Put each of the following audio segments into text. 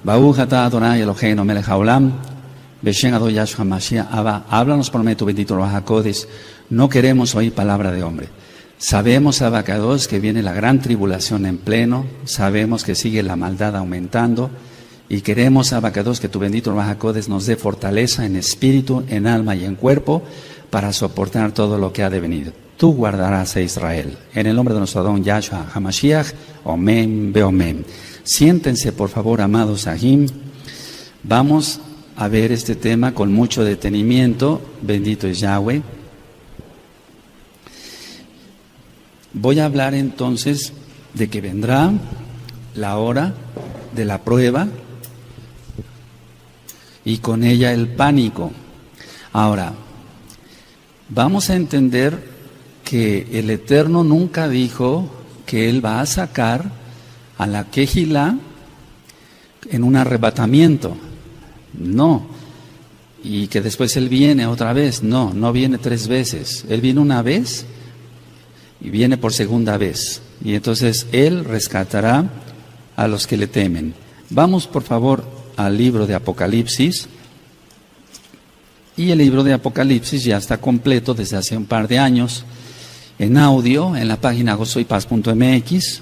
Baruch atah Adonai Eloheinu melech haolam, Beshem Adonai Yahshua Mashiach Abba. Háblanos por medio de tu bendito Ruach HaKodesh. No queremos oír palabra de hombre. Sabemos, Abacados, que viene la gran tribulación en pleno. Sabemos que sigue la maldad aumentando. Y queremos, Abacados, que tu bendito Ruach HaKodesh nos dé fortaleza en espíritu, en alma y en cuerpo para soportar todo lo que ha de venir. Tú guardarás a Israel. En el nombre de nuestro Adón Yahshua HaMashiach, Omen Beomen. Siéntense, por favor, amados Ahim. Vamos a ver este tema con mucho detenimiento. Bendito es Yahweh. Voy a hablar entonces de que vendrá la hora de la prueba y con ella el pánico. Ahora, vamos a entender que el Eterno nunca dijo que Él va a sacar a la Kehilá en un arrebatamiento. No. Y que después Él viene otra vez. No, no viene 3 veces. Él viene una vez y viene por segunda vez. Y entonces Él rescatará a los que le temen. Vamos, por favor, al libro de Apocalipsis. Y el libro de Apocalipsis ya está completo desde hace un par de años. En audio, en la página gozoypaz.mx.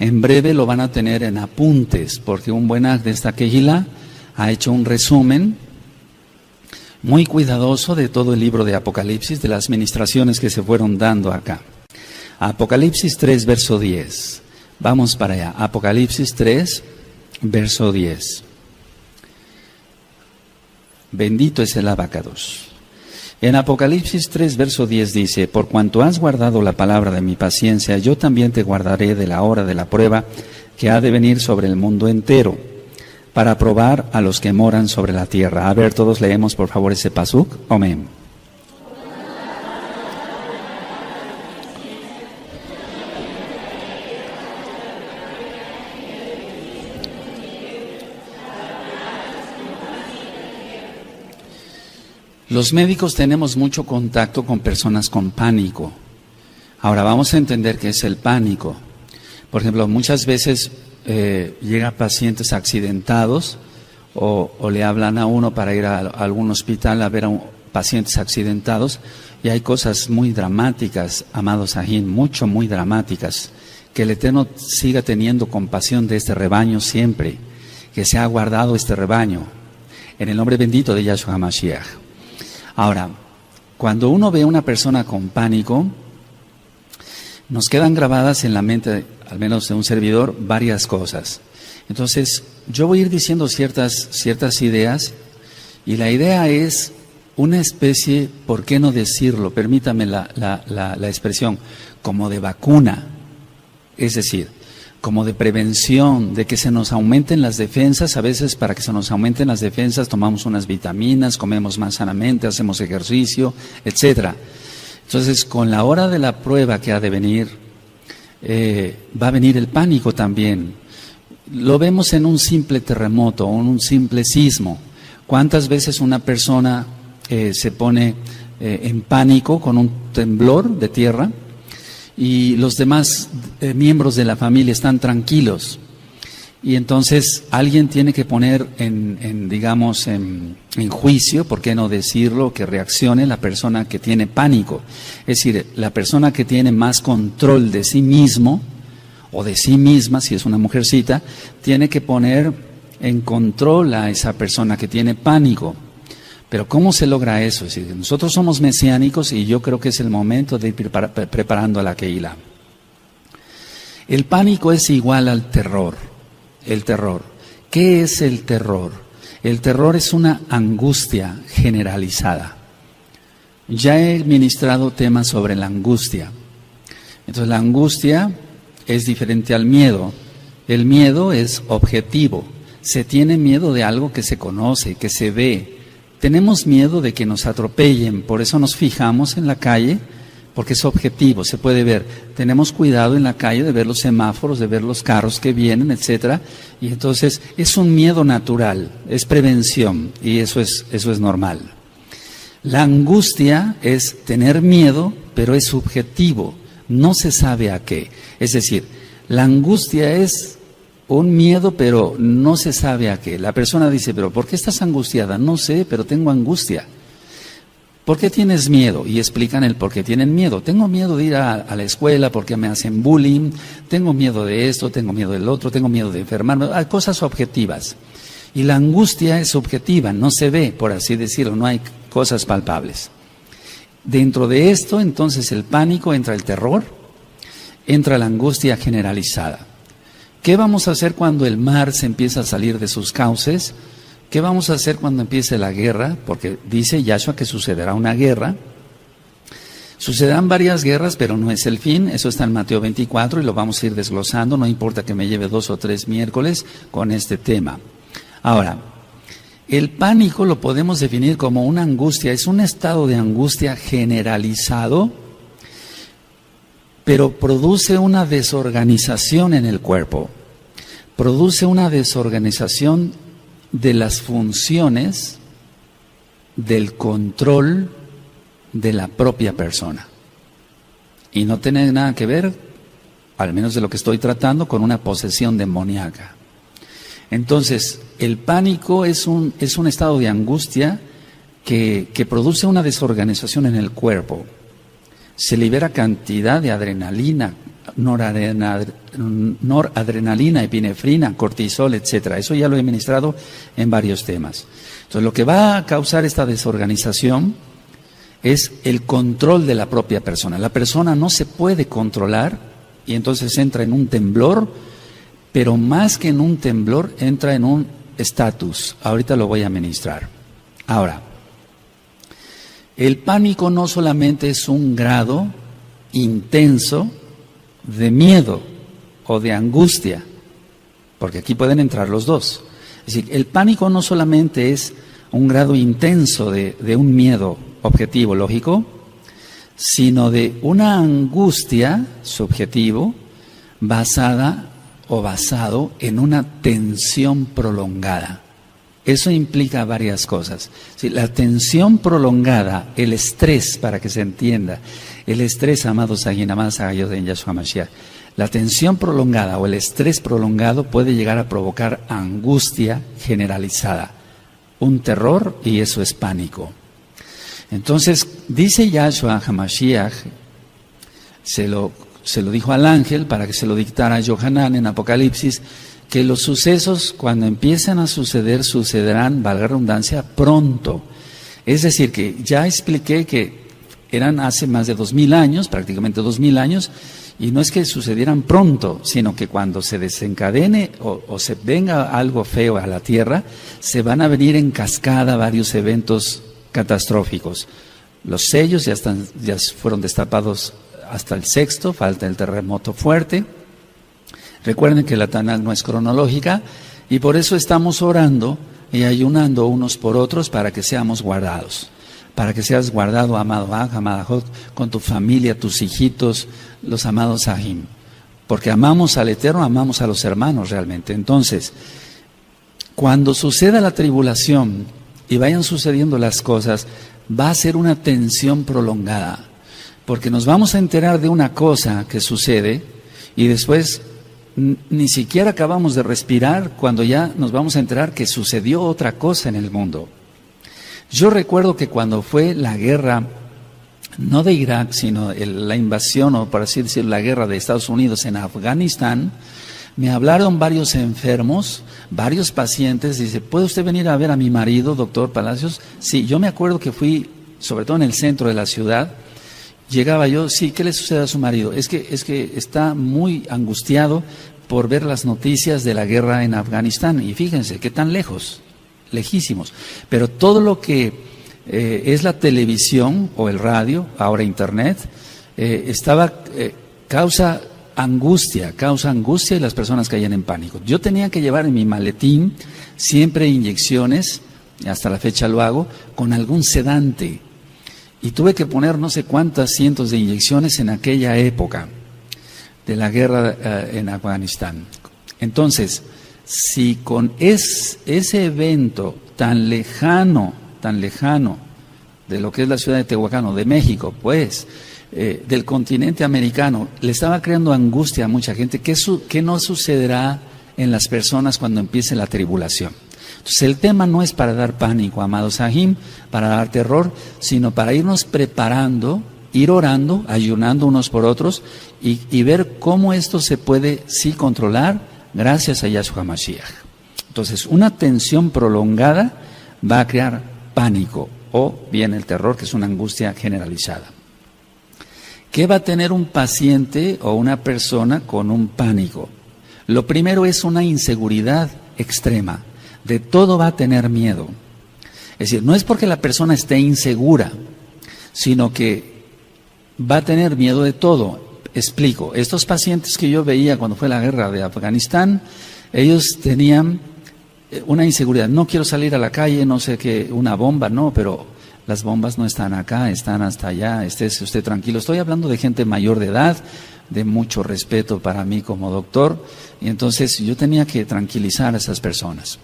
En breve lo van a tener en apuntes, porque un buen de esta Kehilá ha hecho un resumen muy cuidadoso de todo el libro de Apocalipsis, de las ministraciones que se fueron dando acá. Apocalipsis 3, verso 10. Vamos para allá. Apocalipsis 3, verso 10. Bendito es el Abacados. En Apocalipsis 3, verso 10 dice: por cuanto has guardado la palabra de mi paciencia, yo también te guardaré de la hora de la prueba que ha de venir sobre el mundo entero, para probar a los que moran sobre la tierra. A ver, todos leemos por favor ese pasuk. Amén. Los médicos tenemos mucho contacto con personas con pánico. Ahora vamos a entender qué es el pánico. Por ejemplo, muchas veces llegan pacientes accidentados o le hablan a uno para ir a algún hospital a ver a pacientes accidentados, y hay cosas muy dramáticas, amados Ajín, muy dramáticas. Que el Eterno siga teniendo compasión de este rebaño siempre, que se ha guardado este rebaño, en el nombre bendito de Yahshua HaMashiach. Ahora, cuando uno ve a una persona con pánico, nos quedan grabadas en la mente, al menos de un servidor, varias cosas. Entonces, yo voy a ir diciendo ciertas ideas, y la idea es una especie, ¿por qué no decirlo? Permítame la expresión, como de vacuna, es decir, como de prevención, de que se nos aumenten las defensas. A veces para que se nos aumenten las defensas tomamos unas vitaminas, comemos más sanamente, hacemos ejercicio, etcétera. Entonces, con la hora de la prueba que ha de venir, va a venir el pánico también. Lo vemos en un simple terremoto, en un simple sismo. ¿Cuántas veces una persona se pone en pánico con un temblor de tierra y los demás miembros de la familia están tranquilos? Y entonces alguien tiene que poner en juicio, ¿por qué no decirlo?, que reaccione la persona que tiene pánico. Es decir, la persona que tiene más control de sí mismo o de sí misma, si es una mujercita, tiene que poner en control a esa persona que tiene pánico. Pero ¿cómo se logra eso? Es decir, nosotros somos mesiánicos y yo creo que es el momento de ir preparando a la Kehilá. El pánico es igual al terror. El terror. ¿Qué es el terror? El terror es una angustia generalizada. Ya he ministrado temas sobre la angustia. Entonces, la angustia es diferente al miedo. El miedo es objetivo. Se tiene miedo de algo que se conoce, que se ve. Tenemos miedo de que nos atropellen, por eso nos fijamos en la calle, porque es objetivo, se puede ver. Tenemos cuidado en la calle de ver los semáforos, de ver los carros que vienen, etcétera. Y entonces es un miedo natural, es prevención, y eso es normal. La angustia es tener miedo, pero es subjetivo, no se sabe a qué. Es decir, la angustia es un miedo, pero no se sabe a qué. La persona dice, pero ¿por qué estás angustiada? No sé, pero tengo angustia. ¿Por qué tienes miedo? Y explican el por qué tienen miedo. Tengo miedo de ir a la escuela porque me hacen bullying, tengo miedo de esto, tengo miedo del otro, tengo miedo de enfermarme. Hay cosas objetivas. Y la angustia es subjetiva, no se ve, por así decirlo, no hay cosas palpables. Dentro de esto, entonces, el pánico, entra el terror, entra la angustia generalizada. ¿Qué vamos a hacer cuando el mar se empieza a salir de sus cauces? ¿Qué vamos a hacer cuando empiece la guerra? Porque dice Yahshua que sucederá una guerra. Sucederán varias guerras, pero no es el fin. Eso está en Mateo 24 y lo vamos a ir desglosando. No importa que me lleve 2 o 3 miércoles con este tema. Ahora, el pánico lo podemos definir como una angustia. Es un estado de angustia generalizado, pero produce una desorganización en el cuerpo. Produce una desorganización de las funciones del control de la propia persona. Y no tiene nada que ver, al menos de lo que estoy tratando, con una posesión demoníaca. Entonces, el pánico es un estado de angustia que produce una desorganización en el cuerpo. Se libera cantidad de adrenalina, noradrenalina, epinefrina, cortisol, etcétera. Eso ya lo he ministrado en varios temas. Entonces, lo que va a causar esta desorganización es el control de la propia persona. La persona no se puede controlar y entonces entra en un temblor, pero más que en un temblor, entra en un estatus. Ahorita lo voy a ministrar. Ahora, el pánico no solamente es un grado intenso de miedo o de angustia, porque aquí pueden entrar los dos. Es decir, el pánico no solamente es un grado intenso de un miedo objetivo, lógico, sino de una angustia subjetivo basada o basado en una tensión prolongada. Eso implica varias cosas. Sí, la tensión prolongada, el estrés, para que se entienda, el estrés, amados Sayin, amadas Agayot en Yahshua Mashiach, la tensión prolongada o el estrés prolongado puede llegar a provocar angustia generalizada, un terror, y eso es pánico. Entonces, dice Yahshua HaMashiach, se lo dijo al ángel para que se lo dictara a Yohanan en Apocalipsis, que los sucesos cuando empiezan a suceder, sucederán, valga la redundancia, pronto. Es decir, que ya expliqué que eran hace más de 2000 años, prácticamente 2000 años, y no es que sucedieran pronto, sino que cuando se desencadene o se venga algo feo a la tierra, se van a venir en cascada varios eventos catastróficos. Los sellos ya fueron destapados hasta el 6º, falta el terremoto fuerte. Recuerden que la Tanakh no es cronológica y por eso estamos orando y ayunando unos por otros para que seamos guardados. Para que seas guardado, amado Aj, amada Jot, con tu familia, tus hijitos, los amados Ahim. Porque amamos al Eterno, amamos a los hermanos realmente. Entonces, cuando suceda la tribulación y vayan sucediendo las cosas, va a ser una tensión prolongada. Porque nos vamos a enterar de una cosa que sucede y después ni siquiera acabamos de respirar cuando ya nos vamos a enterar que sucedió otra cosa en el mundo. Yo recuerdo que cuando fue la guerra, no de Irak, sino la invasión, o por así decirlo, la guerra de Estados Unidos en Afganistán, me hablaron varios enfermos, varios pacientes. Dice, ¿puede usted venir a ver a mi marido, doctor Palacios? Sí, yo me acuerdo que fui, sobre todo en el centro de la ciudad. Llegaba yo, sí, ¿qué le sucede a su marido? Es que está muy angustiado por ver las noticias de la guerra en Afganistán. Y fíjense, qué tan lejos, lejísimos. Pero todo lo que es la televisión o el radio, ahora internet, causa angustia y las personas caían en pánico. Yo tenía que llevar en mi maletín siempre inyecciones, hasta la fecha lo hago, con algún sedante. Y tuve que poner no sé cuántas cientos de inyecciones en aquella época de la guerra en Afganistán. Entonces, si con ese evento tan lejano de lo que es la ciudad de Tehuacán o de México, pues, del continente americano, le estaba creando angustia a mucha gente, ¿qué no sucederá en las personas cuando empiece la tribulación. Entonces el tema no es para dar pánico, amados Sahim, para dar terror, sino para irnos preparando, ir orando, ayunando unos por otros y ver cómo esto se puede sí controlar gracias a Yahshua Mashiach. Entonces una tensión prolongada va a crear pánico o bien el terror, que es una angustia generalizada. ¿Qué va a tener un paciente o una persona con un pánico? Lo primero es una inseguridad extrema. De todo va a tener miedo. Es decir, no es porque la persona esté insegura, sino que va a tener miedo de todo. Explico, estos pacientes que yo veía cuando fue la guerra de Afganistán, ellos tenían una inseguridad. No quiero salir a la calle, no sé qué, una bomba, no, pero las bombas no están acá, están hasta allá, estése usted tranquilo. Estoy hablando de gente mayor de edad, de mucho respeto para mí como doctor, y entonces yo tenía que tranquilizar a esas personas.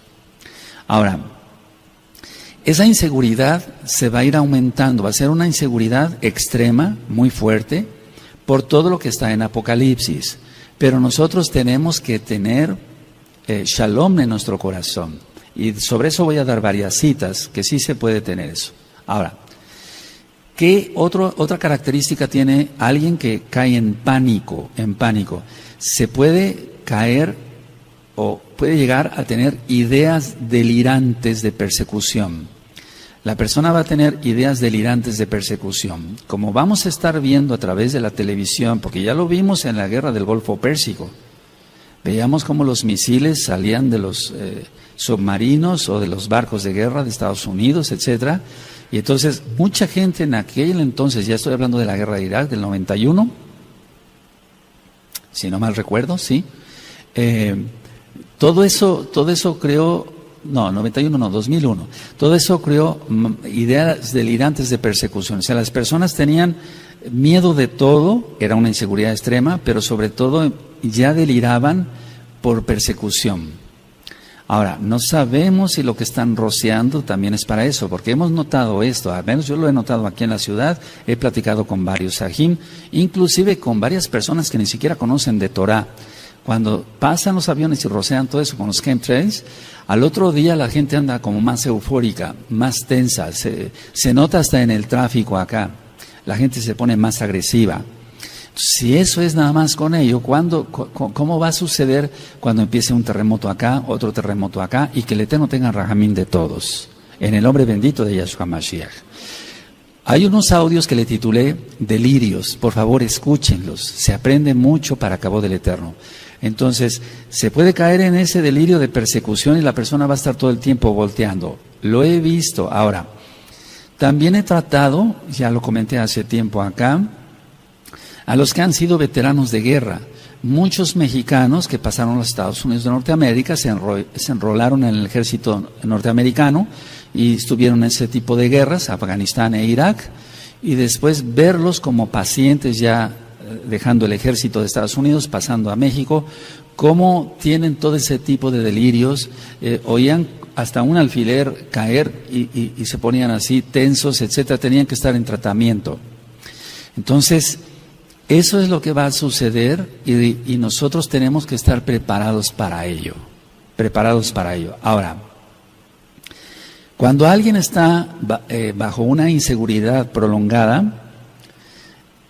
Ahora, esa inseguridad se va a ir aumentando, va a ser una inseguridad extrema, muy fuerte, por todo lo que está en Apocalipsis. Pero nosotros tenemos que tener shalom en nuestro corazón. Y sobre eso voy a dar varias citas, que sí se puede tener eso. Ahora, ¿qué otra característica tiene alguien que cae en pánico? Se puede caer o puede llegar a tener ideas delirantes de persecución. La persona va a tener ideas delirantes de persecución. Como vamos a estar viendo a través de la televisión, porque ya lo vimos en la guerra del Golfo Pérsico, veíamos cómo los misiles salían de los submarinos o de los barcos de guerra de Estados Unidos, etcétera. Y entonces mucha gente en aquel entonces, ya estoy hablando de la guerra de Irak del 91, si no mal recuerdo, sí. Todo eso creó, no, 91 no, 2001. Todo eso creó ideas delirantes de persecución. O sea, las personas tenían miedo de todo, era una inseguridad extrema, pero sobre todo ya deliraban por persecución. Ahora, no sabemos si lo que están rociando también es para eso, porque hemos notado esto, al menos yo lo he notado aquí en la ciudad, he platicado con varios sahim, inclusive con varias personas que ni siquiera conocen de Torah. Cuando pasan los aviones y rocean todo eso con los chemtrails, al otro día la gente anda como más eufórica, más tensa, se nota hasta en el tráfico acá, la gente se pone más agresiva. Si eso es nada más con ello, ¿cómo va a suceder cuando empiece un terremoto acá, otro terremoto acá, y que el Eterno tenga rajamín de todos? En el nombre bendito de Yahshua Mashiach. Hay unos audios que le titulé Delirios, por favor escúchenlos, se aprende mucho para cabo del Eterno. Entonces, se puede caer en ese delirio de persecución y la persona va a estar todo el tiempo volteando. Lo he visto. Ahora, también he tratado, ya lo comenté hace tiempo acá, a los que han sido veteranos de guerra. Muchos mexicanos que pasaron a los Estados Unidos de Norteamérica se enrolaron en el ejército norteamericano y estuvieron en ese tipo de guerras, Afganistán e Irak, y después verlos como pacientes ya dejando el ejército de Estados Unidos, pasando a México, cómo tienen todo ese tipo de delirios, oían hasta un alfiler caer y se ponían así tensos, etcétera, tenían que estar en tratamiento. Entonces, eso es lo que va a suceder y nosotros tenemos que estar preparados para ello. Ahora, cuando alguien está bajo una inseguridad prolongada,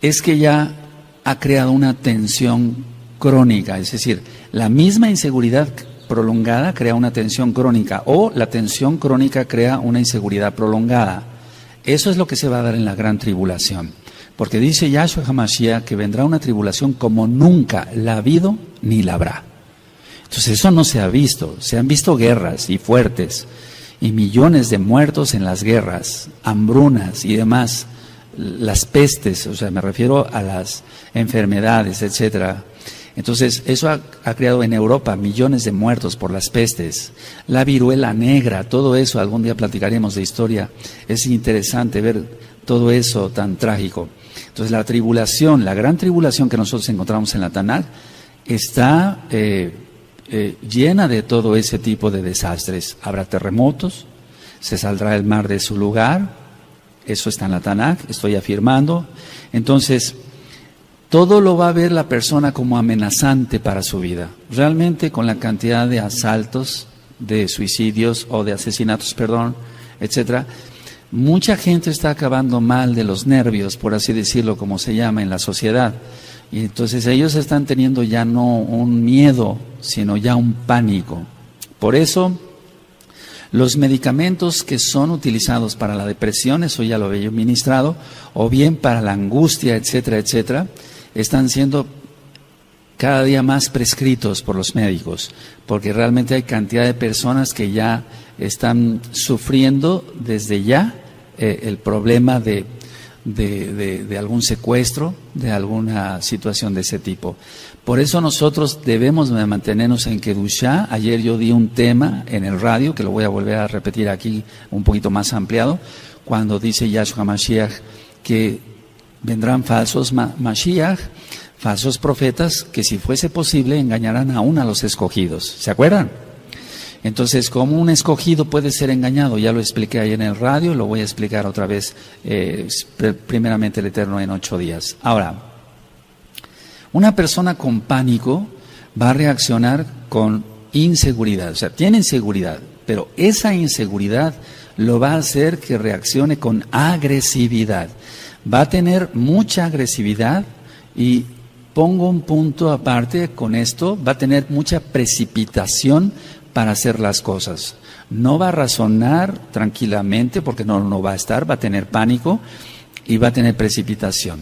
es que ya ha creado una tensión crónica, es decir, la misma inseguridad prolongada crea una tensión crónica o la tensión crónica crea una inseguridad prolongada. Eso es lo que se va a dar en la gran tribulación. Porque dice Yahshua HaMashiach que vendrá una tribulación como nunca la ha habido ni la habrá. Entonces eso no se ha visto. Se han visto guerras y fuertes y millones de muertos en las guerras, hambrunas y demás, las pestes, o sea, me refiero a las enfermedades, etcétera. Entonces eso ha creado en Europa millones de muertos por las pestes, la viruela negra, todo eso, algún día platicaremos de historia. Es interesante ver todo eso tan trágico. Entonces la tribulación, la gran tribulación que nosotros encontramos en la Tanaj, está llena de todo ese tipo de desastres. Habrá terremotos, se saldrá el mar de su lugar, eso está en la Tanaj, estoy afirmando. Entonces, todo lo va a ver la persona como amenazante para su vida. Realmente con la cantidad de asaltos, de suicidios o de asesinatos, etcétera, mucha gente está acabando mal de los nervios, por así decirlo, como se llama en la sociedad. Y entonces ellos están teniendo ya no un miedo, sino ya un pánico. Por eso, los medicamentos que son utilizados para la depresión, eso ya lo había ministrado, o bien para la angustia, etcétera, etcétera, están siendo cada día más prescritos por los médicos, porque realmente hay cantidad de personas que ya están sufriendo desde ya el problema de algún secuestro, de alguna situación de ese tipo. Por eso nosotros debemos de mantenernos en Kedushá. Ayer yo di un tema en el radio, que lo voy a volver a repetir aquí un poquito más ampliado, cuando dice Yahshua Mashiach que vendrán falsos Mashiach, falsos profetas, que si fuese posible engañarán aún a los escogidos. ¿Se acuerdan? Entonces, ¿cómo un escogido puede ser engañado? Ya lo expliqué ahí en el radio, lo voy a explicar otra vez, primeramente el Eterno en 8 días. Ahora, una persona con pánico va a reaccionar con inseguridad, o sea, tiene inseguridad, pero esa inseguridad lo va a hacer que reaccione con agresividad. Va a tener mucha agresividad y pongo un punto aparte con esto, va a tener mucha precipitación para hacer las cosas. No va a razonar tranquilamente porque no va a estar, va a tener pánico y va a tener precipitación.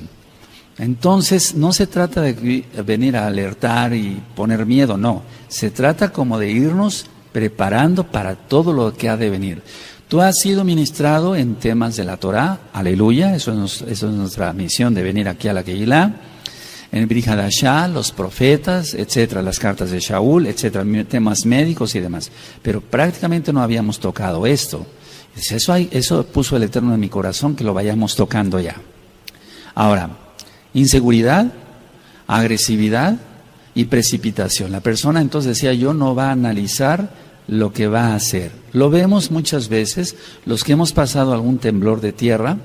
Entonces, no se trata de venir a alertar y poner miedo, no. Se trata como de irnos preparando para todo lo que ha de venir. Tú has sido ministrado en temas de la Torá, aleluya, eso es nuestra misión de venir aquí a la Kehilá. En Brit Hadashá, los profetas, etcétera, las cartas de Shaul, etcétera, temas médicos y demás. Pero prácticamente no habíamos tocado esto. Eso puso el Eterno en mi corazón, que lo vayamos tocando ya. Ahora, inseguridad, agresividad y precipitación. La persona, entonces decía yo, no va a analizar lo que va a hacer. Lo vemos muchas veces, los que hemos pasado algún temblor de tierra,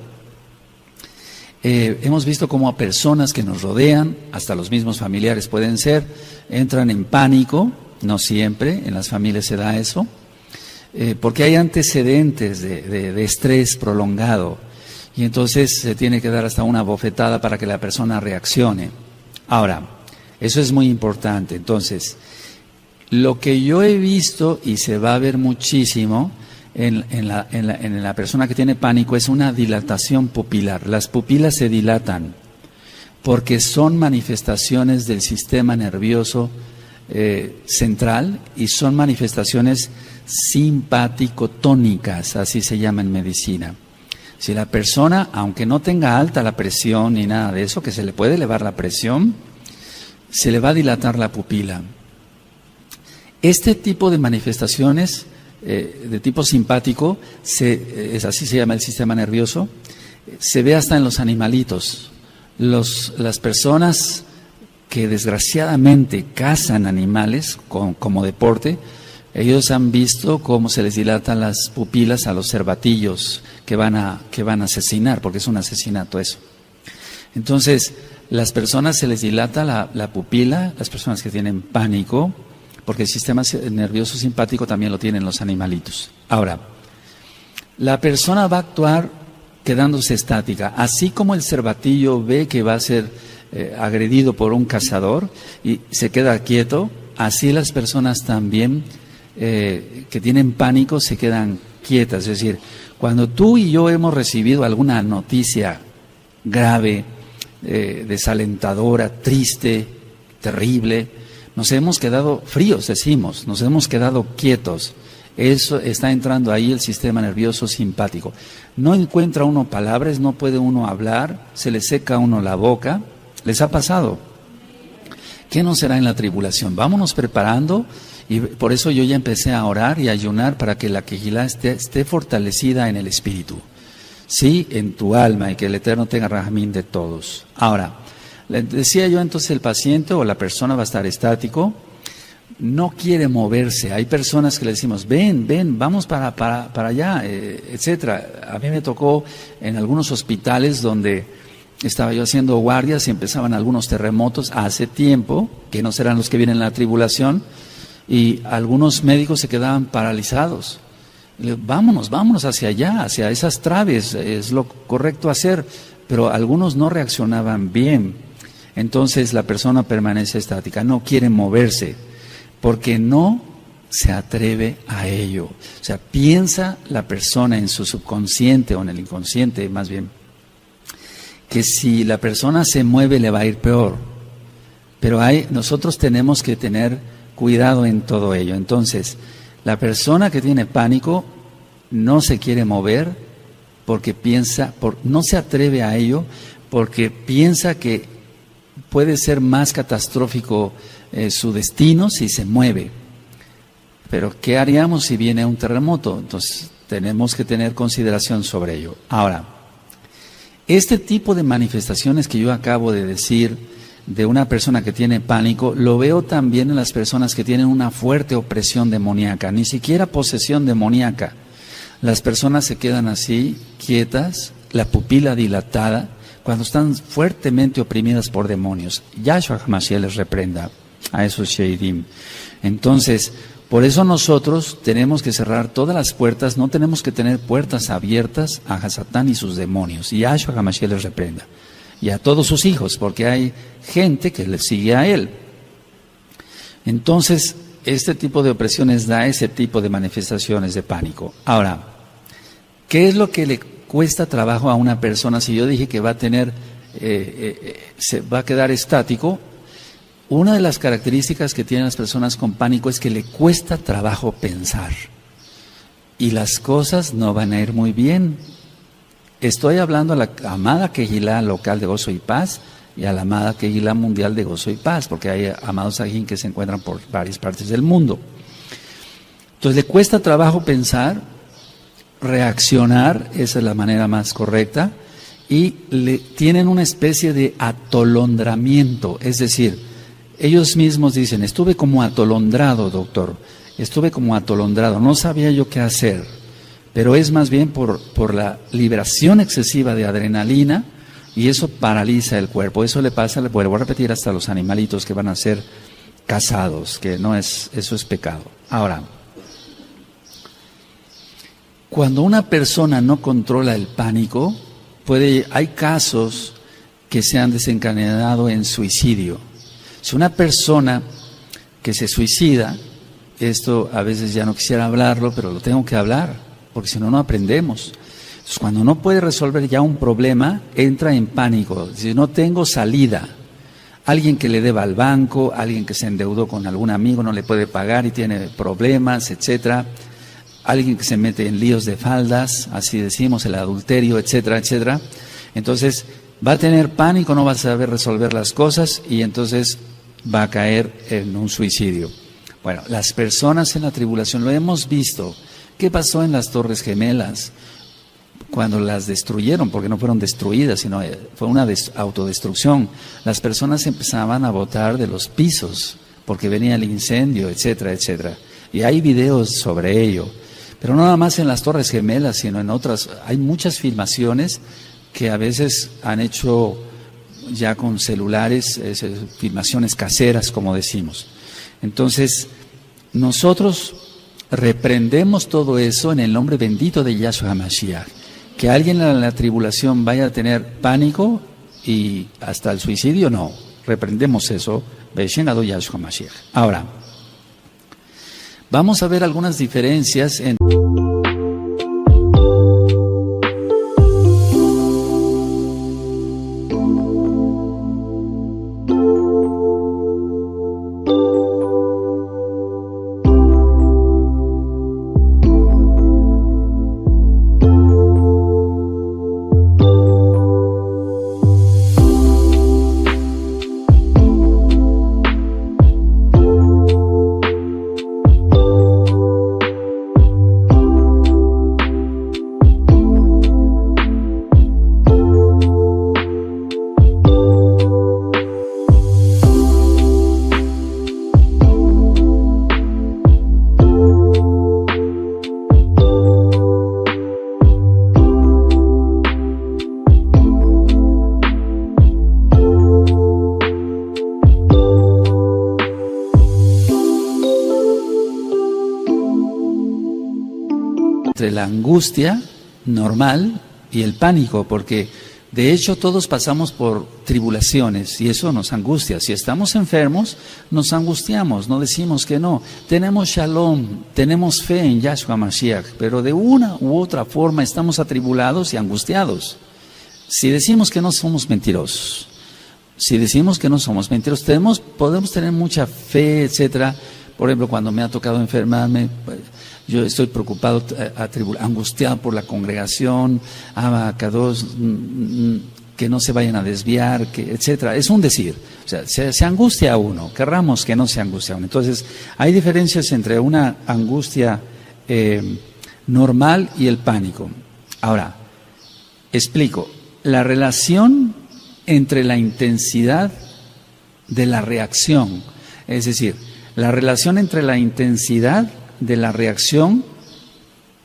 hemos visto cómo a personas que nos rodean, hasta los mismos familiares pueden ser, entran en pánico, no siempre, en las familias se da eso, porque hay antecedentes de estrés prolongado, y entonces se tiene que dar hasta una bofetada para que la persona reaccione. Ahora, eso es muy importante. Entonces, lo que yo he visto, y se va a ver muchísimo, en la persona que tiene pánico es una dilatación pupilar. Las pupilas se dilatan porque son manifestaciones del sistema nervioso central y son manifestaciones simpático-tónicas, así se llama en medicina. Si la persona, aunque no tenga alta la presión ni nada de eso, que se le puede elevar la presión, se le va a dilatar la pupila. Este tipo de manifestaciones de tipo simpático, así se llama el sistema nervioso, se ve hasta en los animalitos. Las personas que desgraciadamente cazan animales como deporte, ellos han visto cómo se les dilatan las pupilas a los cervatillos que van a asesinar, porque es un asesinato eso. Entonces, las personas se les dilata la pupila, las personas que tienen pánico, porque el sistema nervioso simpático también lo tienen los animalitos. Ahora, la persona va a actuar quedándose estática, así como el cervatillo ve que va a ser agredido por un cazador y se queda quieto, así las personas también que tienen pánico se quedan quietas. Es decir, cuando tú y yo hemos recibido alguna noticia grave, desalentadora, triste, terrible, nos hemos quedado fríos, decimos, nos hemos quedado quietos. Eso está entrando ahí el sistema nervioso simpático. No encuentra uno palabras, no puede uno hablar, se le seca a uno la boca. ¿Les ha pasado? ¿Qué no será en la tribulación? Vámonos preparando, y por eso yo ya empecé a orar y a ayunar para que la Kehilá esté fortalecida en el espíritu, sí, en tu alma, y que el Eterno tenga rajamín de todos. Ahora, le decía yo, entonces el paciente o la persona va a estar estático, no quiere moverse. Hay personas que le decimos, ven, vamos para allá, etcétera. A mí me tocó en algunos hospitales donde estaba yo haciendo guardias y empezaban algunos terremotos hace tiempo, que no serán los que vienen en la tribulación, y algunos médicos se quedaban paralizados. Y le digo, vámonos hacia allá, hacia esas traves, es lo correcto hacer, pero algunos no reaccionaban bien. Entonces la persona permanece estática, no quiere moverse, porque no se atreve a ello. O sea, piensa la persona en su subconsciente o en el inconsciente más bien, que si la persona se mueve le va a ir peor. Pero nosotros tenemos que tener cuidado en todo ello. Entonces, la persona que tiene pánico no se quiere mover porque no se atreve a ello porque piensa que puede ser más catastrófico su destino si se mueve. Pero ¿qué haríamos si viene un terremoto? Entonces, tenemos que tener consideración sobre ello. Ahora, este tipo de manifestaciones que yo acabo de decir de una persona que tiene pánico, lo veo también en las personas que tienen una fuerte opresión demoníaca, ni siquiera posesión demoníaca. Las personas se quedan así, quietas, la pupila dilatada, cuando están fuertemente oprimidas por demonios. Yahshua HaMashiach les reprenda a esos Sheidim. Entonces, por eso nosotros tenemos que cerrar todas las puertas, no tenemos que tener puertas abiertas a Satán y sus demonios. Y Yahshua HaMashiach les reprenda. Y a todos sus hijos, porque hay gente que le sigue a él. Entonces, este tipo de opresiones da ese tipo de manifestaciones de pánico. Ahora, ¿qué es lo que le cuesta trabajo a una persona si yo dije que va a tener, se va a quedar estático? Una de las características que tienen las personas con pánico es que le cuesta trabajo pensar y las cosas no van a ir muy bien. Estoy hablando a la amada Kehilá local de Gozo y Paz y a la amada Kehilá mundial de Gozo y Paz, porque hay amados ajín que se encuentran por varias partes del mundo. Entonces le cuesta trabajo pensar, reaccionar, esa es la manera más correcta, y tienen una especie de atolondramiento, es decir, ellos mismos dicen, estuve como atolondrado, doctor, estuve como atolondrado, no sabía yo qué hacer, pero es más bien por la liberación excesiva de adrenalina y eso paraliza el cuerpo. Eso le pasa, le vuelvo a repetir, hasta los animalitos que van a ser cazados, que no es, eso es pecado. Ahora, cuando una persona no controla el pánico, hay casos que se han desencadenado en suicidio. Si una persona que se suicida, esto a veces ya no quisiera hablarlo, pero lo tengo que hablar, porque si no, no aprendemos. Entonces, cuando no puede resolver ya un problema, entra en pánico. Si no tengo salida, alguien que le deba al banco, alguien que se endeudó con algún amigo, no le puede pagar y tiene problemas, etcétera. Alguien que se mete en líos de faldas, así decimos, el adulterio, etcétera, etcétera. Entonces, va a tener pánico, no va a saber resolver las cosas y entonces va a caer en un suicidio. Bueno, las personas en la tribulación, lo hemos visto. ¿Qué pasó en las Torres Gemelas? Cuando las destruyeron, porque no fueron destruidas, sino fue una autodestrucción. Las personas empezaban a botar de los pisos, porque venía el incendio, etcétera, etcétera. Y hay videos sobre ello. Pero no nada más en las Torres Gemelas, sino en otras. Hay muchas filmaciones que a veces han hecho ya con celulares, filmaciones caseras, como decimos. Entonces, nosotros reprendemos todo eso en el nombre bendito de Yahshua HaMashiach. Que alguien en la tribulación vaya a tener pánico y hasta el suicidio, no. Reprendemos eso, Beshenado Yahshua HaMashiach. Ahora, vamos a ver algunas diferencias en entre la angustia normal y el pánico, porque de hecho todos pasamos por tribulaciones y eso nos angustia. Si estamos enfermos, nos angustiamos, no decimos que no. Tenemos shalom, tenemos fe en Yahshua Mashiach, pero de una u otra forma estamos atribulados y angustiados. Si decimos que no, somos mentirosos. Si decimos que no somos mentirosos, podemos tener mucha fe, etcétera. Por ejemplo, cuando me ha tocado enfermarme, yo estoy preocupado, angustiado por la congregación, Abacados, que no se vayan a desviar, etcétera. Es un decir, o sea, se angustia a uno, querramos que no se angustie a uno. Entonces, hay diferencias entre una angustia normal y el pánico. Ahora, explico, la relación entre la intensidad de la reacción, es decir, la relación entre la intensidad de la reacción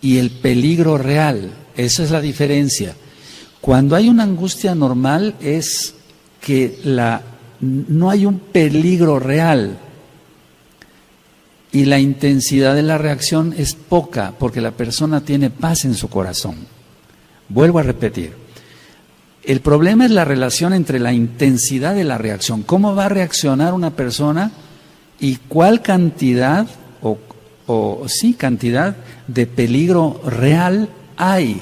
y el peligro real, esa es la diferencia. Cuando hay una angustia normal es que no hay un peligro real y la intensidad de la reacción es poca porque la persona tiene paz en su corazón. Vuelvo a repetir. El problema es la relación entre la intensidad de la reacción. ¿Cómo va a reaccionar una persona y cuál cantidad cantidad de peligro real hay?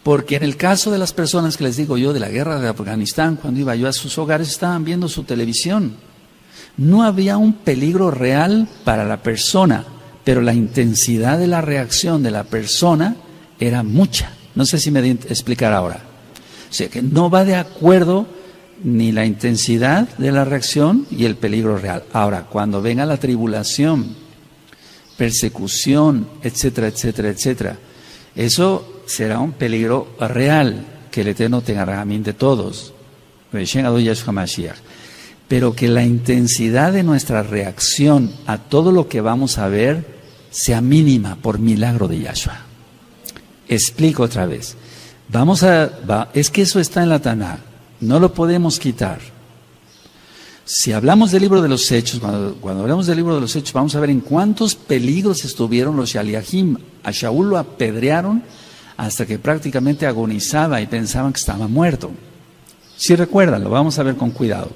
Porque en el caso de las personas que les digo yo de la guerra de Afganistán, cuando iba yo a sus hogares, estaban viendo su televisión. No había un peligro real para la persona, pero la intensidad de la reacción de la persona era mucha. No sé si me di a explicar ahora. O sea, que no va de acuerdo ni la intensidad de la reacción y el peligro real. Ahora, cuando venga la tribulación, persecución, etcétera, etcétera, etcétera, eso será un peligro real que el Eterno tenga ramín de todos. Pero que la intensidad de nuestra reacción a todo lo que vamos a ver sea mínima por milagro de Yahshua. Explico otra vez. Es que eso está en la Taná, no lo podemos quitar. Si hablamos del libro de los Hechos, cuando hablamos del libro de los Hechos, vamos a ver en cuántos peligros estuvieron los Shaliahim. A Shaul lo apedrearon hasta que prácticamente agonizaba y pensaban que estaba muerto. Si recuerdan, lo vamos a ver con cuidado.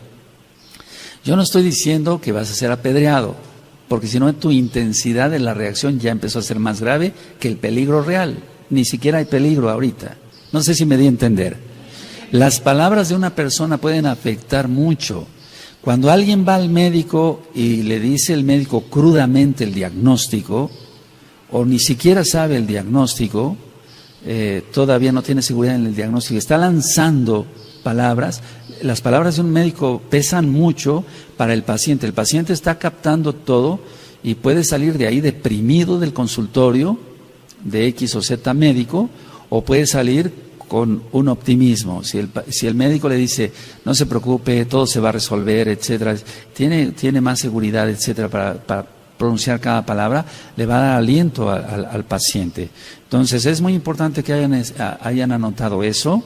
Yo no estoy diciendo que vas a ser apedreado, porque si no tu intensidad de la reacción ya empezó a ser más grave que el peligro real. Ni siquiera hay peligro ahorita. No sé si me di a entender. Las palabras de una persona pueden afectar mucho. Cuando alguien va al médico y le dice el médico crudamente el diagnóstico, o ni siquiera sabe el diagnóstico, todavía no tiene seguridad en el diagnóstico, está lanzando palabras, las palabras de un médico pesan mucho para el paciente. El paciente está captando todo y puede salir de ahí deprimido del consultorio de X o Z médico, o puede salir con un optimismo. Si el médico le dice, no se preocupe, todo se va a resolver, etcétera, tiene más seguridad, etcétera, para pronunciar cada palabra, le va a dar aliento al paciente. Entonces es muy importante que hayan anotado eso,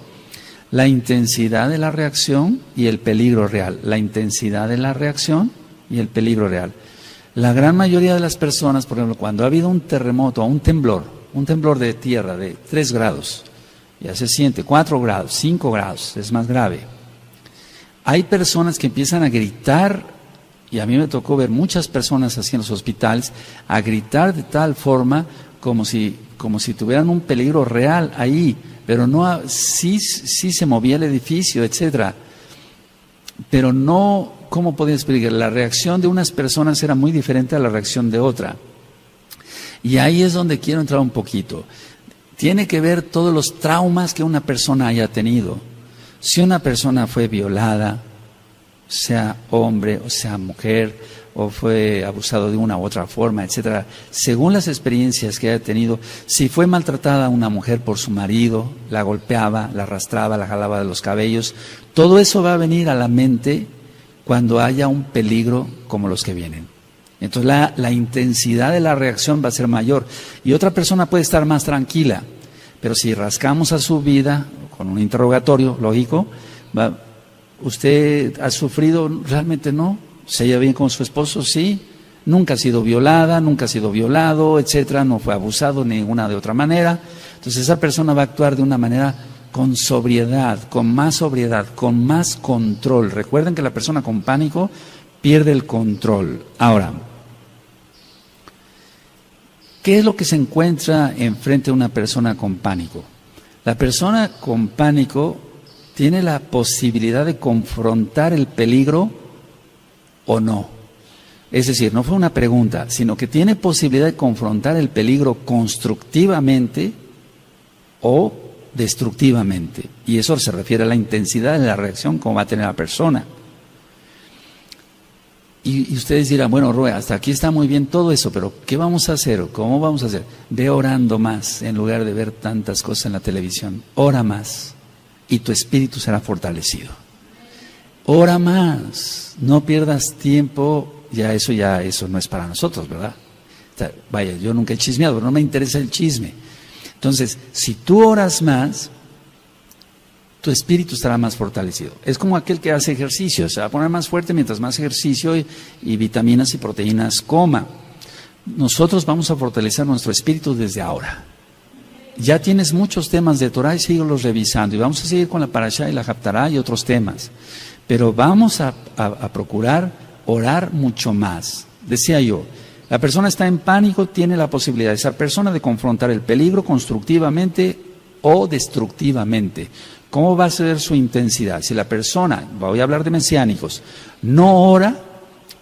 la intensidad de la reacción y el peligro real. La intensidad de la reacción y el peligro real. La gran mayoría de las personas, por ejemplo, cuando ha habido un terremoto o un temblor de tierra de 3 grados, ya se siente, 4 grados, 5 grados, es más grave. Hay personas que empiezan a gritar, y a mí me tocó ver muchas personas así en los hospitales, a gritar de tal forma como si tuvieran un peligro real ahí, pero no, sí se movía el edificio, etcétera. Pero no, ¿cómo podía explicar? La reacción de unas personas era muy diferente a la reacción de otra. Y ahí es donde quiero entrar un poquito. Tiene que ver todos los traumas que una persona haya tenido. Si una persona fue violada, sea hombre o sea mujer, o fue abusado de una u otra forma, etcétera, según las experiencias que haya tenido, si fue maltratada una mujer por su marido, la golpeaba, la arrastraba, la jalaba de los cabellos, todo eso va a venir a la mente cuando haya un peligro como los que vienen. Entonces la intensidad de la reacción va a ser mayor. Y otra persona puede estar más tranquila, pero si rascamos a su vida con un interrogatorio, lógico, ¿usted ha sufrido? ¿Realmente no? ¿Se lleva bien con su esposo? Sí. nunca ha sido violada, nunca ha sido violado, etcétera, no fue abusado de ninguna de otra manera. Entonces esa persona va a actuar de una manera con sobriedad, con más control. Recuerden que la persona con pánico pierde el control. Ahora, ¿qué es lo que se encuentra enfrente de una persona con pánico? La persona con pánico tiene la posibilidad de confrontar el peligro o no. Es decir, no fue una pregunta, sino que tiene posibilidad de confrontar el peligro constructivamente o destructivamente. Y eso se refiere a la intensidad de la reacción como va a tener la persona. Y ustedes dirán, bueno, Roe, hasta aquí está muy bien todo eso, pero ¿qué vamos a hacer? ¿Cómo vamos a hacer? Ve orando más en lugar de ver tantas cosas en la televisión. Ora más y tu espíritu será fortalecido. Ora más, no pierdas tiempo. Ya eso no es para nosotros, ¿verdad? O sea, vaya, yo nunca he chismeado, pero no me interesa el chisme. Entonces, si tú oras más, tu espíritu estará más fortalecido. Es como aquel que hace ejercicio, se va a poner más fuerte mientras más ejercicio y vitaminas y proteínas coma. Nosotros vamos a fortalecer nuestro espíritu desde ahora. Ya tienes muchos temas de Torah y síguelos revisando. Y vamos a seguir con la Parashá y la Haftará y otros temas. Pero vamos a procurar orar mucho más. Decía yo, la persona está en pánico, tiene la posibilidad de esa persona de confrontar el peligro constructivamente o destructivamente. ¿Cómo va a ser su intensidad? Si la persona, voy a hablar de mesiánicos, no ora,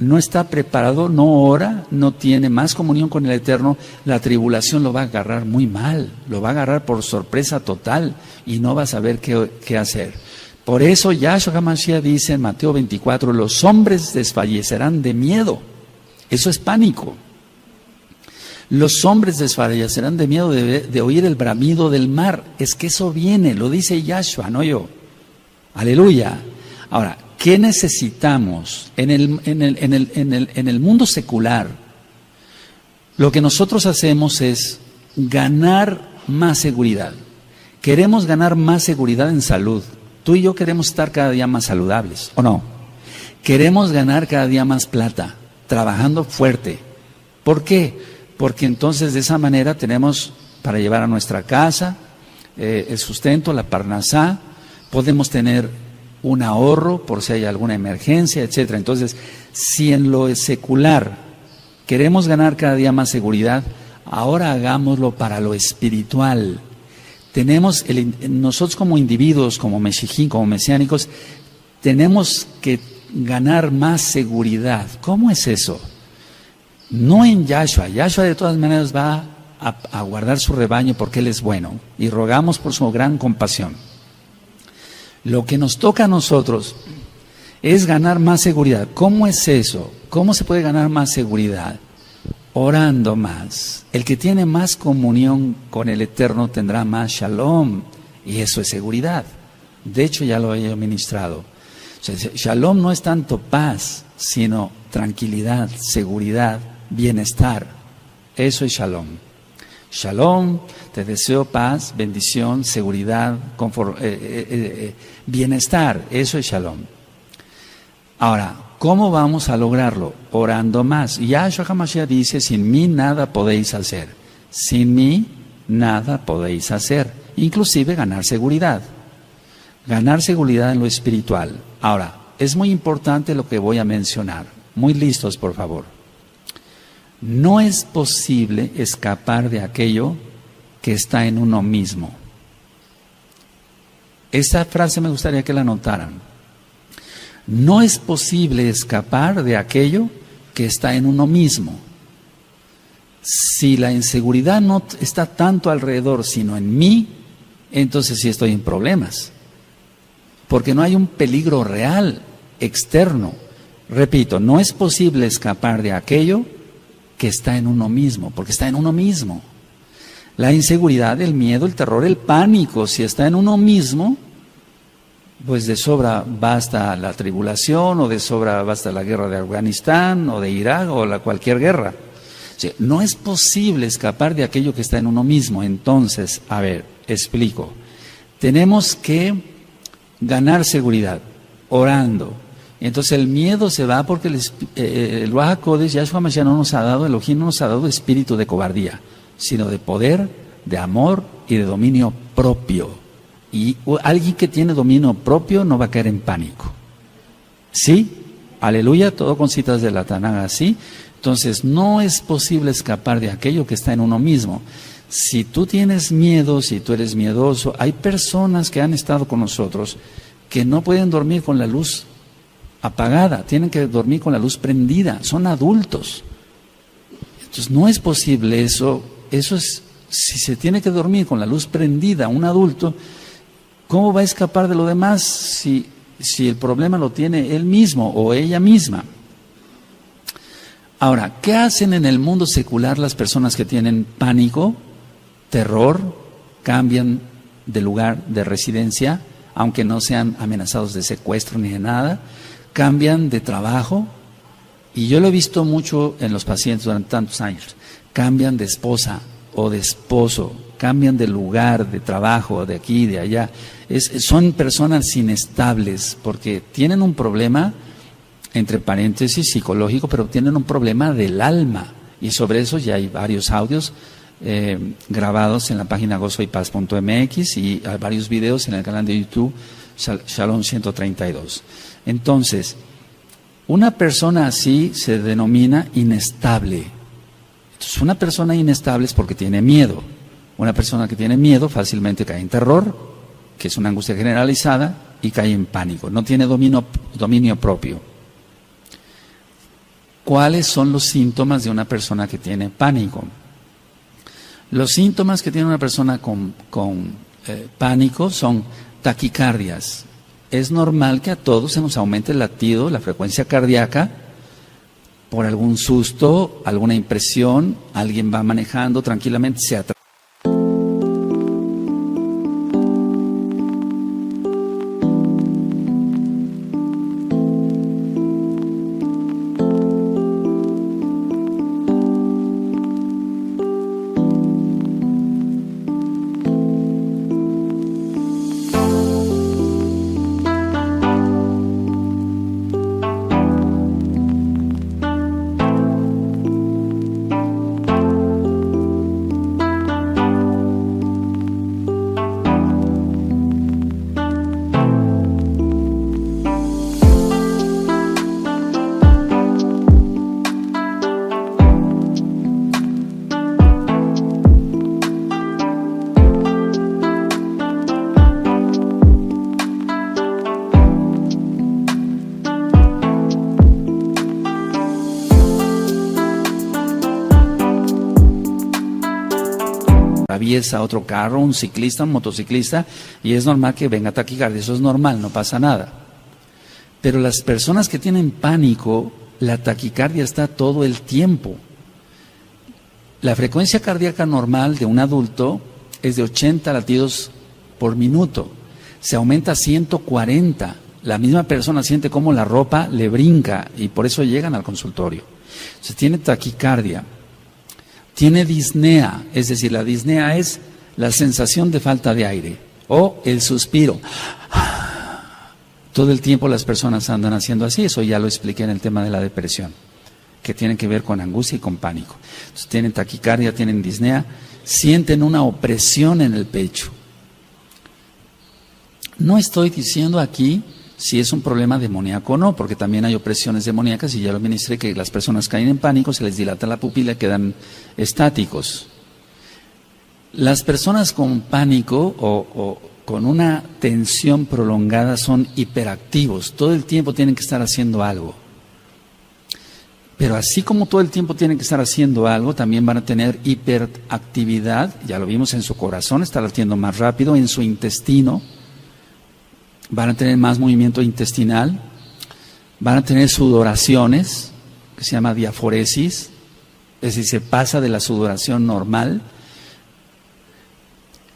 no está preparado, no ora, no tiene más comunión con el Eterno, la tribulación lo va a agarrar muy mal, lo va a agarrar por sorpresa total y no va a saber qué hacer. Por eso Yahshua HaMashiach dice en Mateo 24, los hombres desfallecerán de miedo. Eso es pánico. Los hombres desfallecerán de miedo de oír el bramido del mar. Es que eso viene, lo dice Yahshua, no yo. Aleluya. Ahora, ¿qué necesitamos en el mundo secular? Lo que nosotros hacemos es ganar más seguridad. Queremos ganar más seguridad en salud. Tú y yo queremos estar cada día más saludables, ¿o no? Queremos ganar cada día más plata, trabajando fuerte. ¿Por qué? Porque entonces de esa manera tenemos para llevar a nuestra casa el sustento, la parnasá, podemos tener un ahorro por si hay alguna emergencia, etcétera. Entonces, si en lo secular queremos ganar cada día más seguridad, ahora hagámoslo para lo espiritual. Nosotros como individuos, como meshijín, como mesiánicos, tenemos que ganar más seguridad. ¿Cómo es eso? No en Yahshua. Yahshua de todas maneras va a guardar su rebaño porque Él es bueno y rogamos por su gran compasión. Lo que nos toca a nosotros es ganar más seguridad. ¿Cómo es eso? ¿Cómo se puede ganar más seguridad? Orando más. El que tiene más comunión con el Eterno tendrá más shalom, y eso es seguridad. De hecho, ya lo he ministrado. O sea, shalom no es tanto paz, sino tranquilidad, seguridad, bienestar. Eso es shalom. Shalom, te deseo paz, bendición, seguridad, confort, bienestar. Eso es shalom. Ahora, ¿cómo vamos a lograrlo? Orando más. Yahshua HaMashiach dice, sin mí nada podéis hacer. Sin mí nada podéis hacer. Inclusive ganar seguridad. Ganar seguridad en lo espiritual. Ahora, es muy importante lo que voy a mencionar. Muy listos, por favor. No es posible escapar de aquello que está en uno mismo. Esta frase me gustaría que la notaran. No es posible escapar de aquello que está en uno mismo. Si la inseguridad no está tanto alrededor, sino en mí, entonces sí estoy en problemas. Porque no hay un peligro real, externo. Repito, no es posible escapar de aquello que está en uno mismo, porque está en uno mismo. La inseguridad, el miedo, el terror, el pánico, si está en uno mismo, pues de sobra basta la tribulación, o de sobra basta la guerra de Afganistán, o de Irak, o cualquier guerra. O sea, no es posible escapar de aquello que está en uno mismo. Entonces, a ver, explico. Tenemos que ganar seguridad, orando. Entonces el miedo se va porque el Ruach HaKodesh, Yahshua Mashiach, no nos ha dado, Elohim no nos ha dado espíritu de cobardía, sino de poder, de amor y de dominio propio. Y alguien que tiene dominio propio no va a caer en pánico. ¿Sí? Aleluya, todo con citas de la Tanakh, ¿sí? Entonces no es posible escapar de aquello que está en uno mismo. Si tú tienes miedo, si tú eres miedoso, hay personas que han estado con nosotros que no pueden dormir con la luz apagada, tienen que dormir con la luz prendida, son adultos. Entonces no es posible eso es, si se tiene que dormir con la luz prendida un adulto, ¿cómo va a escapar de lo demás si el problema lo tiene él mismo o ella misma? Ahora, ¿qué hacen en el mundo secular las personas que tienen pánico, terror, cambian de lugar de residencia, aunque no sean amenazados de secuestro ni de nada, cambian de trabajo? Y yo lo he visto mucho en los pacientes durante tantos años, cambian de esposa o de esposo, cambian de lugar, de trabajo, de aquí, de allá. Son personas inestables porque tienen un problema, entre paréntesis, psicológico, pero tienen un problema del alma. Y sobre eso ya hay varios audios grabados en la página gozoypaz.mx y hay varios videos en el canal de YouTube Shalom 132. Entonces, una persona así se denomina inestable. Entonces, una persona inestable es porque tiene miedo. Una persona que tiene miedo fácilmente cae en terror, que es una angustia generalizada, y cae en pánico. No tiene dominio propio. ¿Cuáles son los síntomas de una persona que tiene pánico? Los síntomas que tiene una persona con pánico son taquicardias. Es normal que a todos se nos aumente el latido, la frecuencia cardíaca, por algún susto, alguna impresión, alguien va manejando tranquilamente, se atrasa. Atraviesa otro carro, un ciclista, un motociclista, y es normal que venga taquicardia, eso es normal, no pasa nada. Pero las personas que tienen pánico, la taquicardia está todo el tiempo. La frecuencia cardíaca normal de un adulto es de 80 latidos por minuto, se aumenta a 140. La misma persona siente como la ropa le brinca y por eso llegan al consultorio. Entonces tiene taquicardia. Tiene disnea, es decir, la disnea es la sensación de falta de aire o el suspiro. Todo el tiempo las personas andan haciendo así, eso ya lo expliqué en el tema de la depresión, que tiene que ver con angustia y con pánico. Entonces tienen taquicardia, tienen disnea, sienten una opresión en el pecho. No estoy diciendo aquí si es un problema demoníaco o no, porque también hay opresiones demoníacas y ya lo ministré, que las personas caen en pánico, se les dilata la pupila y quedan estáticos. Las personas con pánico o con una tensión prolongada son hiperactivos, todo el tiempo tienen que estar haciendo algo. Pero así como todo el tiempo tienen que estar haciendo algo, también van a tener hiperactividad, ya lo vimos en su corazón, está latiendo más rápido, en su intestino, van a tener más movimiento intestinal, van a tener sudoraciones, que se llama diaforesis, es decir, se pasa de la sudoración normal.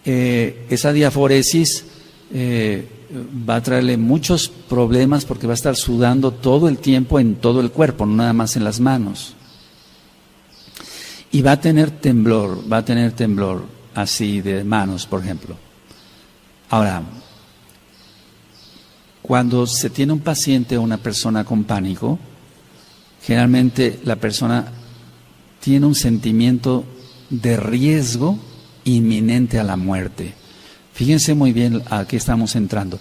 Esa diaforesis va a traerle muchos problemas porque va a estar sudando todo el tiempo en todo el cuerpo, no nada más en las manos. Y va a tener temblor así de manos, por ejemplo. Ahora, cuando se tiene un paciente o una persona con pánico, generalmente la persona tiene un sentimiento de riesgo inminente a la muerte. Fíjense muy bien a qué estamos entrando.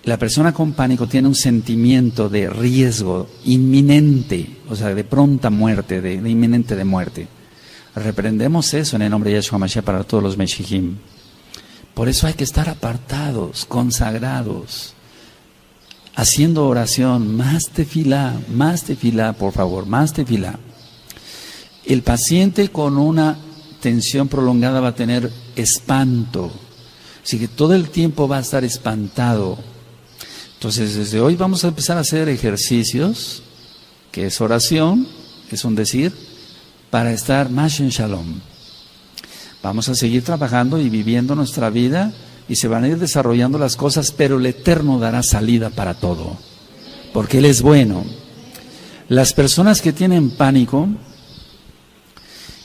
La persona con pánico tiene un sentimiento de riesgo inminente, o sea, de pronta muerte, de inminente de muerte. Reprendemos eso en el nombre de Yahshua Mashiach para todos los Meshijim. Por eso hay que estar apartados, consagrados, haciendo oración, más tefilá, por favor, más tefilá. El paciente con una tensión prolongada va a tener espanto, así que todo el tiempo va a estar espantado. Entonces, desde hoy vamos a empezar a hacer ejercicios, que es oración, es un decir, para estar más en shalom. Vamos a seguir trabajando y viviendo nuestra vida y se van a ir desarrollando las cosas, pero el Eterno dará salida para todo, porque Él es bueno. Las personas que tienen pánico,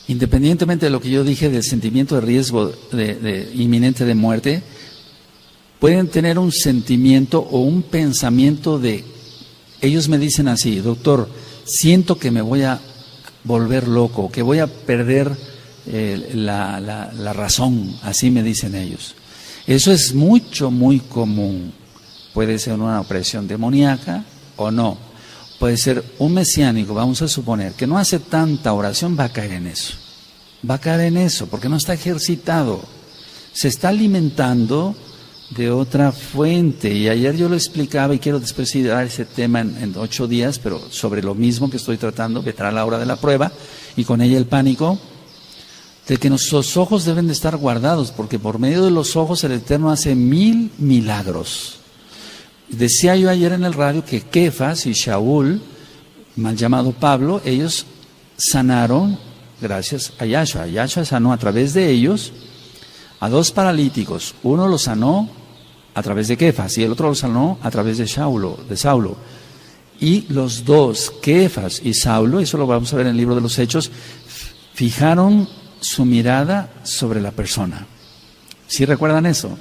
independientemente de lo que yo dije del sentimiento de riesgo de inminente de muerte, pueden tener un sentimiento o un pensamiento de, ellos me dicen así: doctor, siento que me voy a volver loco, que voy a perder la razón, así me dicen ellos. Eso es muy común. Puede ser una opresión demoníaca o no. Puede ser un mesiánico, vamos a suponer, que no hace tanta oración, va a caer en eso. Va a caer en eso, porque no está ejercitado. Se está alimentando de otra fuente. Y ayer yo lo explicaba y quiero después ir a dar ese tema en 8 días, pero sobre lo mismo que estoy tratando, vendrá la hora de la prueba, y con ella el pánico, de que nuestros ojos deben de estar guardados, porque por medio de los ojos el Eterno hace 1000 milagros. Decía yo ayer en el radio que Kefas y Shaul, mal llamado Pablo, ellos sanaron gracias a Yahshua. Yahshua sanó a través de ellos a 2 paralíticos. Uno lo sanó a través de Kefas y el otro lo sanó a través de Saulo. Y los dos, Kefas y Saulo, eso lo vamos a ver en el libro de los Hechos, fijaron su mirada sobre la persona. ¿Sí recuerdan eso?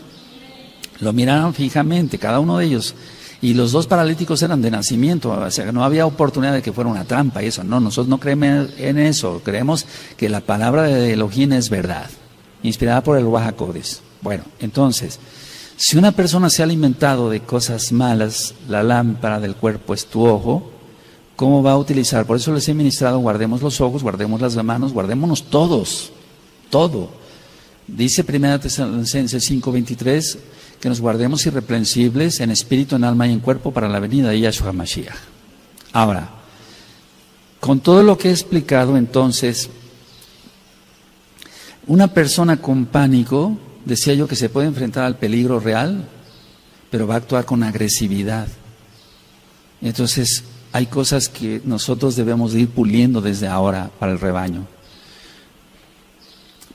Lo miraron fijamente, cada uno de ellos. Y los 2 paralíticos eran de nacimiento, o sea, no había oportunidad de que fuera una trampa y eso. No, nosotros no creemos en eso. Creemos que la palabra de Elohim es verdad, inspirada por el Ruach HaKodesh. Bueno, entonces, si una persona se ha alimentado de cosas malas, la lámpara del cuerpo es tu ojo, ¿cómo va a utilizar? Por eso les he ministrado: guardemos los ojos, guardemos las manos, guardémonos todos, todo. Dice 1 Tesalonicenses 5:23 que nos guardemos irreprensibles en espíritu, en alma y en cuerpo para la venida de Yahshua Mashiach. Ahora, con todo lo que he explicado, entonces, una persona con pánico, decía yo que se puede enfrentar al peligro real, pero va a actuar con agresividad. Entonces, hay cosas que nosotros debemos de ir puliendo desde ahora para el rebaño.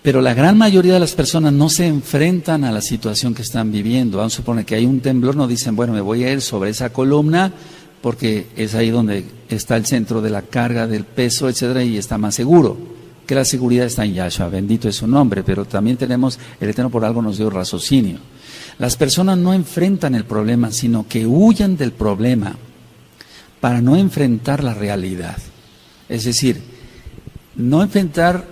Pero la gran mayoría de las personas no se enfrentan a la situación que están viviendo. Vamos a suponer que hay un temblor, no dicen, bueno, me voy a ir sobre esa columna porque es ahí donde está el centro de la carga, del peso, etcétera, y está más seguro. Que la seguridad está en Yahshua, bendito es su nombre, pero también tenemos, el Eterno por algo nos dio raciocinio. Las personas no enfrentan el problema, sino que huyen del problema para no enfrentar la realidad. Es decir, no enfrentar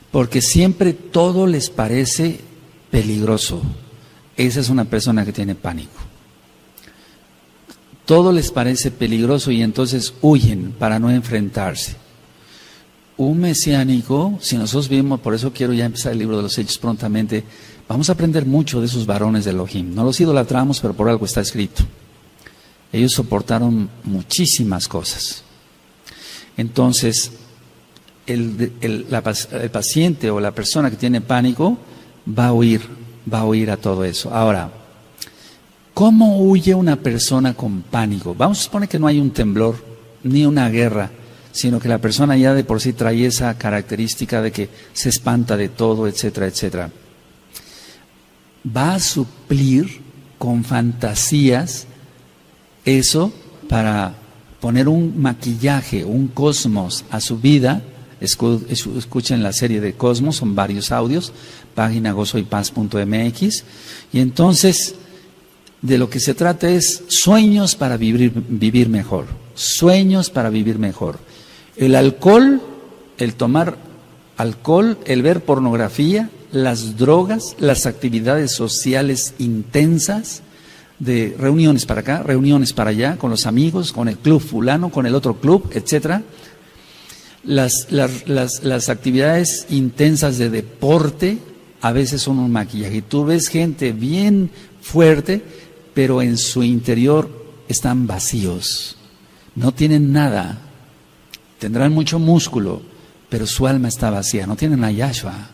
porque siempre todo les parece peligroso. Esa es una persona que tiene pánico. Todo les parece peligroso y entonces huyen para no enfrentarse. Un mesiánico, si nosotros vimos, por eso quiero ya empezar el libro de los Hechos prontamente, vamos a aprender mucho de esos varones de Elohim. No los idolatramos, pero por algo está escrito. Ellos soportaron muchísimas cosas. Entonces, el paciente o la persona que tiene pánico va a huir a todo eso. Ahora, ¿cómo huye una persona con pánico? Vamos a suponer que no hay un temblor ni una guerra, sino que la persona ya de por sí trae esa característica de que se espanta de todo, etcétera, etcétera. Va a suplir con fantasías eso para poner un maquillaje, un cosmos a su vida. Escuchen la serie de Cosmos, son varios audios, página gozoypaz.mx, y entonces de lo que se trata es sueños para vivir mejor, sueños para vivir mejor. El alcohol, el tomar alcohol, el ver pornografía, las drogas, las actividades sociales intensas, de reuniones para acá, reuniones para allá, con los amigos, con el club fulano, con el otro club, etcétera. Las actividades intensas de deporte a veces son un maquillaje. Tú ves gente bien fuerte, pero en su interior están vacíos, no tienen nada, tendrán mucho músculo, pero su alma está vacía, no tienen a Yahshua.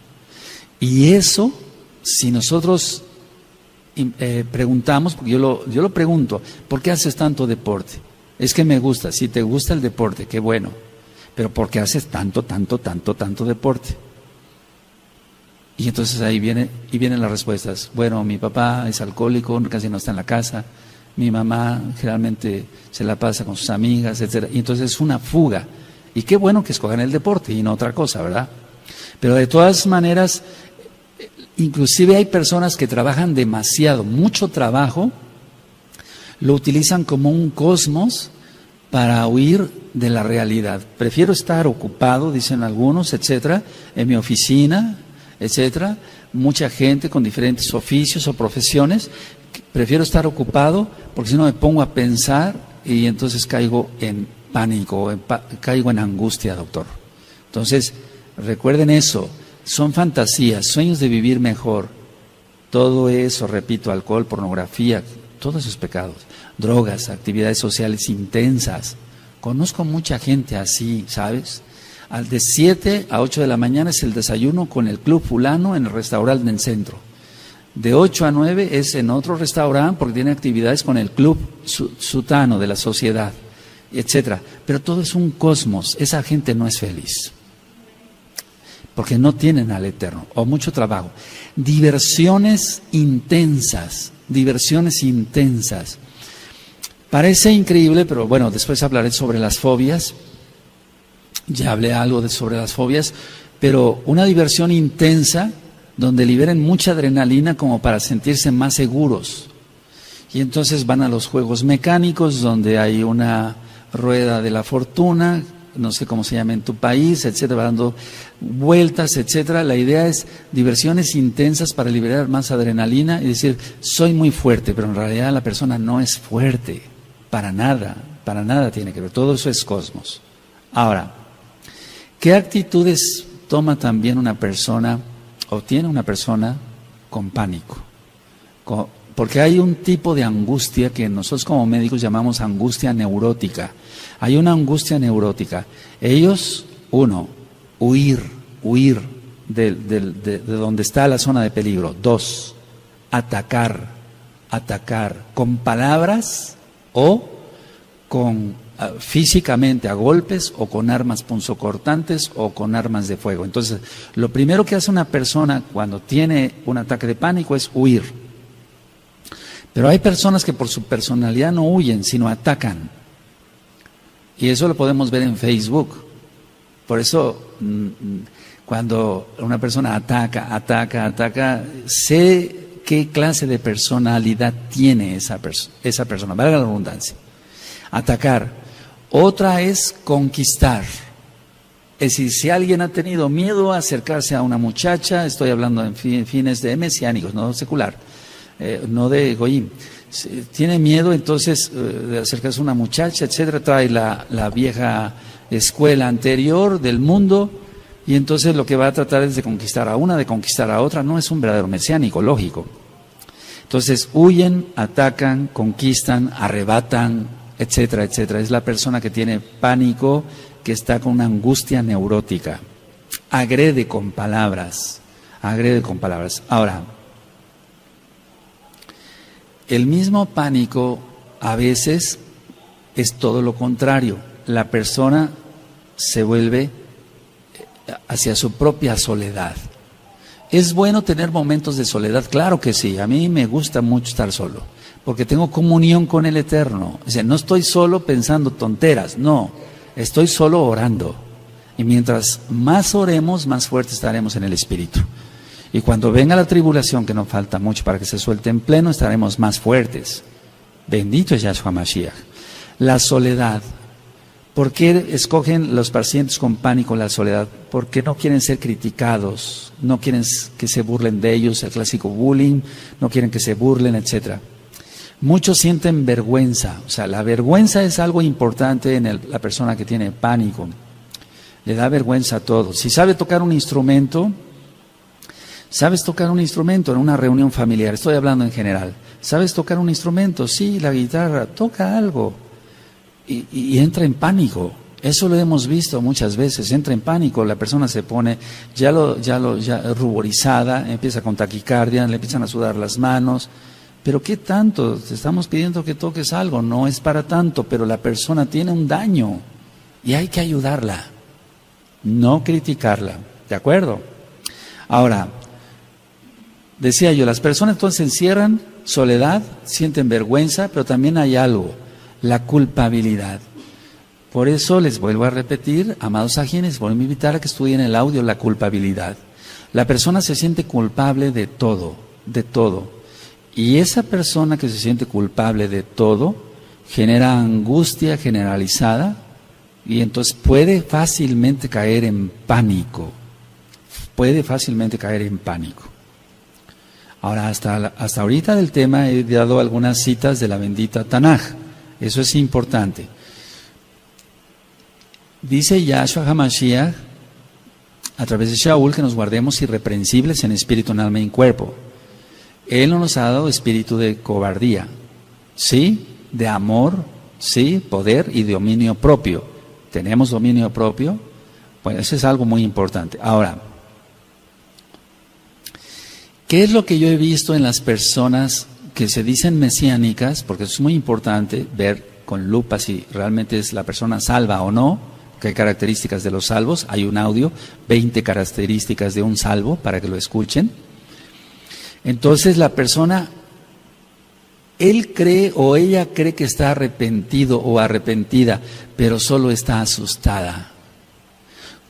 Y eso, si nosotros preguntamos, porque yo lo pregunto, ¿por qué haces tanto deporte? Es que me gusta. Si te gusta el deporte, qué bueno, pero ¿por qué haces tanto deporte? Y entonces ahí vienen las respuestas. Bueno, mi papá es alcohólico, casi no está en la casa, mi mamá generalmente se la pasa con sus amigas, etcétera. Y entonces es una fuga. Y qué bueno que escojan el deporte y no otra cosa, ¿verdad? Pero de todas maneras, inclusive hay personas que trabajan demasiado, mucho trabajo, lo utilizan como un cosmos para huir de la realidad. Prefiero estar ocupado, dicen algunos, etcétera, en mi oficina, etcétera. Mucha gente con diferentes oficios o profesiones, prefiero estar ocupado porque si no me pongo a pensar y entonces caigo en pánico, caigo en angustia, doctor. Entonces, recuerden eso. Son fantasías, sueños de vivir mejor. Todo eso, repito, alcohol, pornografía, todos esos pecados, drogas, actividades sociales intensas. Conozco mucha gente así, ¿sabes? De 7 a 8 de la mañana es el desayuno con el club fulano en el restaurante del centro. De 8 a 9 es en otro restaurante porque tiene actividades con el club sutano de la sociedad, etcétera. Pero todo es un cosmos, esa gente no es feliz. Porque no tienen al Eterno, o mucho trabajo. Diversiones intensas. Parece increíble, pero bueno, después hablaré sobre las fobias. Ya hablé algo sobre las fobias, pero una diversión intensa donde liberen mucha adrenalina como para sentirse más seguros. Y entonces van a los juegos mecánicos donde hay una rueda de la fortuna, no sé cómo se llama en tu país, etcétera, dando vueltas, etcétera. La idea es diversiones intensas para liberar más adrenalina y decir, soy muy fuerte, pero en realidad la persona no es fuerte, para nada tiene que ver, todo eso es cosmos. Ahora, ¿qué actitudes toma también una persona, o tiene una persona con pánico? Porque hay un tipo de angustia que nosotros como médicos llamamos angustia neurótica. Hay una angustia neurótica. Ellos, uno, huir de donde está la zona de peligro. 2, atacar con palabras o con físicamente a golpes o con armas punzocortantes o con armas de fuego. Entonces, lo primero que hace una persona cuando tiene un ataque de pánico es huir. Pero hay personas que por su personalidad no huyen, sino atacan. Y eso lo podemos ver en Facebook. Por eso, cuando una persona ataca, sé qué clase de personalidad tiene esa persona, valga la redundancia. Atacar. Otra es conquistar. Es decir, si alguien ha tenido miedo a acercarse a una muchacha, estoy hablando en fines de mesiánicos, no secular, no de Goyim. Tiene miedo entonces de acercarse a una muchacha, etcétera, trae la vieja escuela anterior del mundo y entonces lo que va a tratar es de conquistar a una, de conquistar a otra. No es un verdadero mesiánico, lógico. Entonces huyen, atacan, conquistan, arrebatan, etcétera, etcétera. Es la persona que tiene pánico, que está con una angustia neurótica. Agrede con palabras. Ahora, el mismo pánico a veces es todo lo contrario. La persona se vuelve hacia su propia soledad. ¿Es bueno tener momentos de soledad? Claro que sí. A mí me gusta mucho estar solo, porque tengo comunión con el Eterno. O sea, no estoy solo pensando tonteras, no. Estoy solo orando. Y mientras más oremos, más fuerte estaremos en el Espíritu. Y cuando venga la tribulación, que nos falta mucho para que se suelte en pleno, estaremos más fuertes. Bendito es Yahshua Mashiach. La soledad. ¿Por qué escogen los pacientes con pánico la soledad? Porque no quieren ser criticados, no quieren que se burlen de ellos, el clásico bullying, no quieren que se burlen, etc. Muchos sienten vergüenza, o sea, la vergüenza es algo importante en la persona que tiene pánico. Le da vergüenza a todo. Si sabe tocar un instrumento, ¿sabes tocar un instrumento en una reunión familiar? Estoy hablando en general. ¿Sabes tocar un instrumento? Sí, la guitarra, toca algo. Y entra en pánico. Eso lo hemos visto muchas veces. Entra en pánico, la persona se pone ya ruborizada, empieza con taquicardia, le empiezan a sudar las manos. Pero ¿qué tanto? Te estamos pidiendo que toques algo, no es para tanto, pero la persona tiene un daño y hay que ayudarla, no criticarla. ¿De acuerdo? Ahora, decía yo, las personas entonces se encierran, soledad, sienten vergüenza, pero también hay algo. La culpabilidad. Por eso les vuelvo a repetir, amados ajines, vuelvo a invitar a que estudien el audio, la culpabilidad. La persona se siente culpable de todo, de todo. Y esa persona que se siente culpable de todo genera angustia generalizada y entonces puede fácilmente caer en pánico. Puede fácilmente caer en pánico. Ahora, hasta ahorita del tema he dado algunas citas de la bendita Tanaj. Eso es importante. Dice Yahshua HaMashiach a través de Shaul que nos guardemos irreprensibles en espíritu, en alma y en cuerpo. Él no nos ha dado espíritu de cobardía, sí, de amor, sí, poder y dominio propio. ¿Tenemos dominio propio? Bueno, eso es algo muy importante. Ahora, ¿qué es lo que yo he visto en las personas que se dicen mesiánicas? Porque eso es muy importante ver con lupa si realmente es la persona salva o no, que hay características de los salvos. Hay un audio, 20 características de un salvo para que lo escuchen. Entonces la persona, él cree o ella cree que está arrepentido o arrepentida, pero solo está asustada.